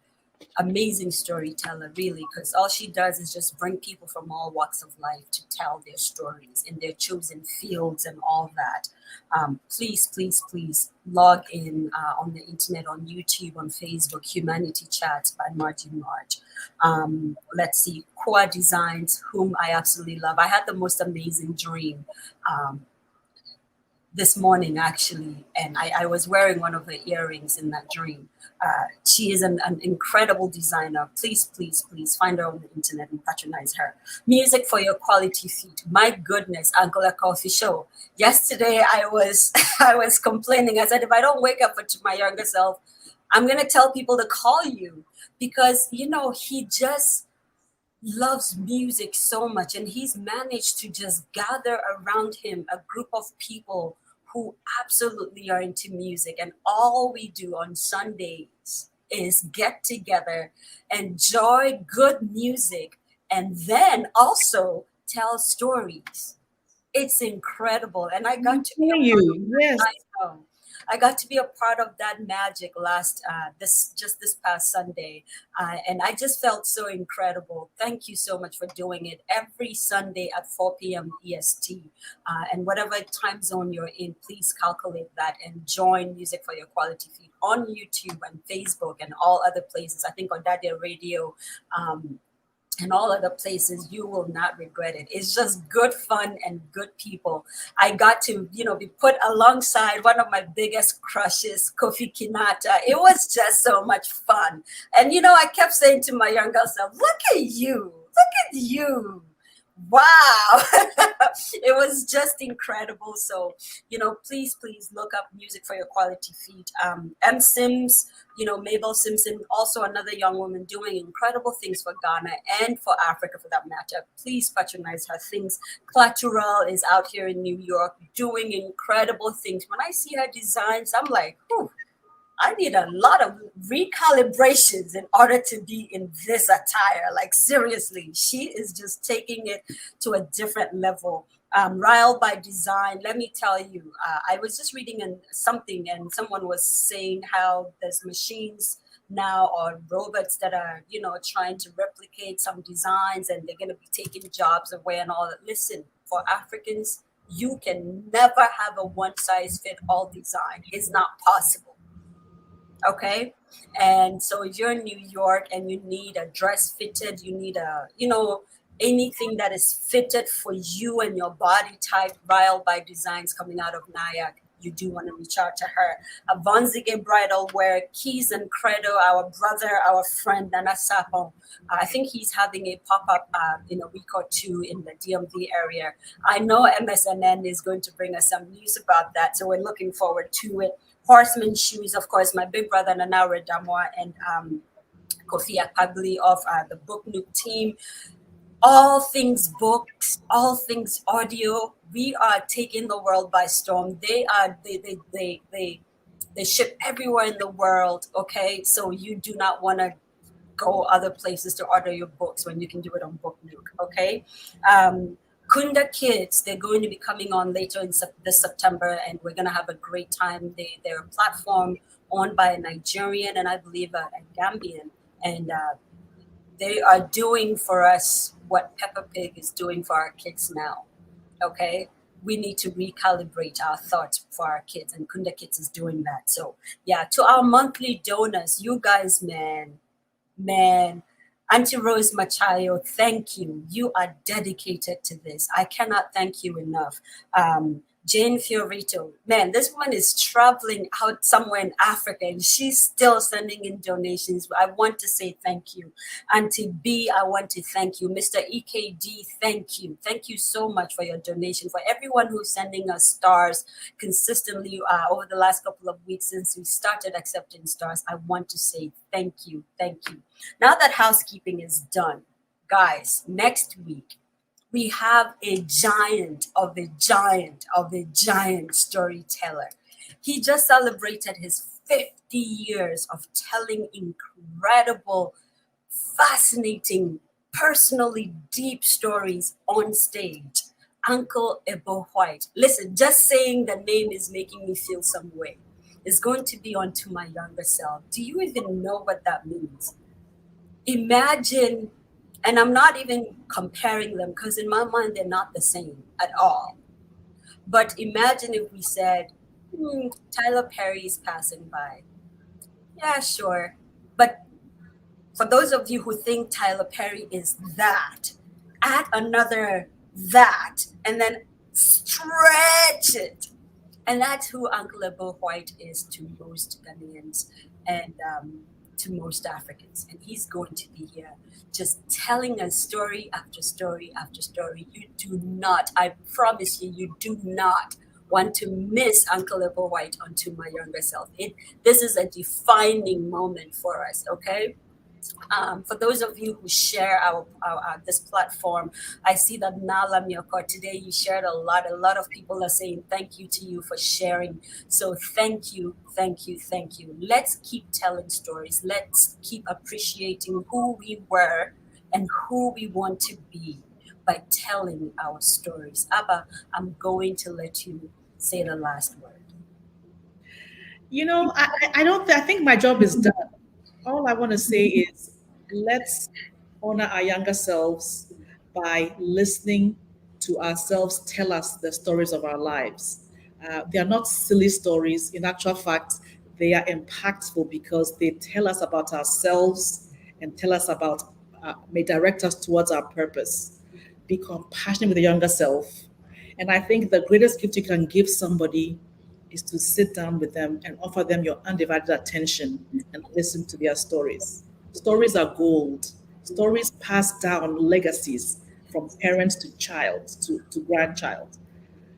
amazing storyteller, really, because all she does is just bring people from all walks of life to tell their stories in their chosen fields and all that. Please, please, please log in on the internet, on YouTube, on Facebook, Humanity Chats by Margie Marge. Let's see, Koa Designs, whom I absolutely love. I had the most amazing dream this morning, actually, and I was wearing one of her earrings in that dream. She is an incredible designer. Please, please, please find her on the internet and patronize her. Music for your quality feet. My goodness, Uncle a Coffee Show. Yesterday, I was I was complaining. I said, if I don't wake up to my younger self, I'm gonna tell people to call you, because he just loves music so much, and he's managed to just gather around him a group of people who absolutely are into music, and all we do on Sundays is get together, enjoy good music, and then also tell stories. It's incredible, and I got to be a part of that. Yes. I know. I got to be a part of that magic this past Sunday, and I just felt so incredible. Thank you so much for doing it every Sunday at 4 p.m. EST, and whatever time zone you're in, please calculate that and join Music for Your Quality Feed on YouTube and Facebook and all other places. I think on Dadia Radio. And all other places, you will not regret it. It's just good fun and good people. I got to, be put alongside one of my biggest crushes, Kofi Kinata. It was just so much fun. And, I kept saying to my younger self, look at you. Wow. It was just incredible. So, please look up Music for Your Quality Feed. M. Sims, Mabel Simpson, also another young woman doing incredible things for Ghana and for Africa for that matter. Please patronize her things. Clatural is out here in New York doing incredible things. When I see her designs, I'm like, whew, I need a lot of recalibrations in order to be in this attire. Like, seriously, she is just taking it to a different level. Ryle by Design, let me tell you, I was just reading something, and someone was saying how there's machines now or robots that are, trying to replicate some designs, and they're going to be taking jobs away and all that. Listen, for Africans, you can never have a one-size-fit-all design. It's not possible. Okay, and so if you're in New York and you need a dress fitted, you need anything that is fitted for you and your body type. Ryle by Designs coming out of Nyack. You do want to reach out to her. Vonzige Bridal Wear, Keys and Credo, our brother, our friend Nana Sapon. I think he's having a pop-up in a week or two in the DMV area. I know MSNN is going to bring us some news about that, so we're looking forward to it. Horseman Shoes, of course, my big brother Nana Redamwa and Kofi Akpagli of the Book Nook team. All things books, all things audio. We are taking the world by storm. They ship everywhere in the world. Okay, so you do not want to go other places to order your books when you can do it on Book Nook. Okay. Kunda Kids, they're going to be coming on later in this September, and we're going to have a great time. They're a platform owned by a Nigerian and I believe a Gambian, and they are doing for us what Peppa Pig is doing for our kids now. Okay, we need to recalibrate our thoughts for our kids, and Kunda Kids is doing that. So yeah, to our monthly donors, you guys, man. Auntie Rose Machayo, thank you. You are dedicated to this. I cannot thank you enough. Jane Fiorito, man, this woman is traveling out somewhere in Africa and she's still sending in donations. I want to say thank you. Auntie B, I want to thank you. Mr. EKD, thank you. Thank you so much for your donation. For everyone who's sending us stars consistently over the last couple of weeks since we started accepting stars, I want to say thank you. Thank you. Now that housekeeping is done, guys, next week, we have a giant of a giant storyteller. He just celebrated his 50 years of telling incredible, fascinating, personally deep stories on stage. Uncle Ebo White. Listen, just saying the name is making me feel some way. It's going to be on To My Younger Self. Do you even know what that means? imagine, and I'm not even comparing them because in my mind they're not the same at all. But imagine if we said, Tyler Perry is passing by. Yeah, sure. But for those of you who think Tyler Perry is that, add another that, and then stretch it. And that's who Uncle Ebo White is to most Ghanaians and to most Africans. And he's going to be here just telling us story after story after story. You do not, I promise you, you do not want to miss Uncle Ebo White on To My Younger Self. This is a defining moment for us, okay? For those of you who share our this platform, I see that Nala Miyoko today you shared a lot. A lot of people are saying thank you to you for sharing. So thank you. Let's keep telling stories. Let's keep appreciating who we were and who we want to be by telling our stories. Abba, I'm going to let you say the last word. I think my job is done. All I want to say is let's honor our younger selves by listening to ourselves tell us the stories of our lives. They are not silly stories. In actual fact, they are impactful because they tell us about ourselves and tell us about, may direct us towards our purpose. Be compassionate with the younger self. And I think the greatest gift you can give somebody is to sit down with them and offer them your undivided attention and listen to their stories. Stories are gold. Stories pass down legacies from parent to child to grandchild.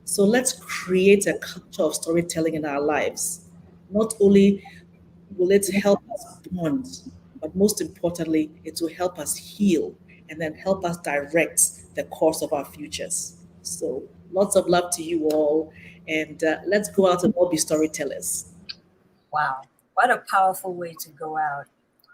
So let's create a culture of storytelling in our lives. Not only will it help us bond, but most importantly, it will help us heal and then help us direct the course of our futures. So lots of love to you all. And let's go out and all be storytellers. Wow, what a powerful way to go out.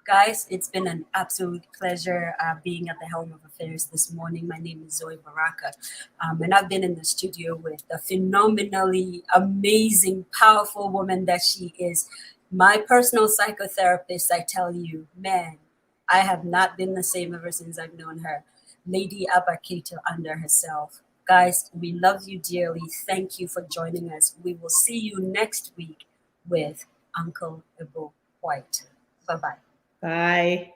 Guys, it's been an absolute pleasure being at the helm of affairs this morning. My name is ZoeBaraka, and I've been in the studio with the phenomenally amazing, powerful woman that she is. My personal psychotherapist, I tell you, man, I have not been the same ever since I've known her. Lady Cato Andah herself. Guys, we love you dearly. Thank you for joining us. We will see you next week with Uncle Ebo White. Bye-bye. Bye.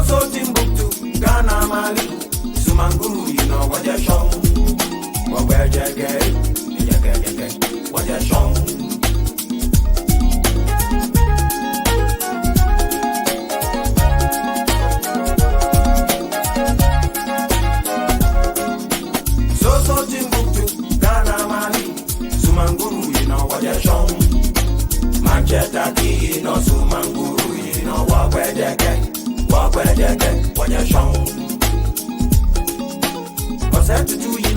So Timbuktu, Ghana, Mali, Sumanguru, you know what you're shown. Where what you're shown. So Timbuktu, Ghana, Mali, Sumanguru, you know what you're shown. Manchester, you know Sumanguru, you know where what you're shown.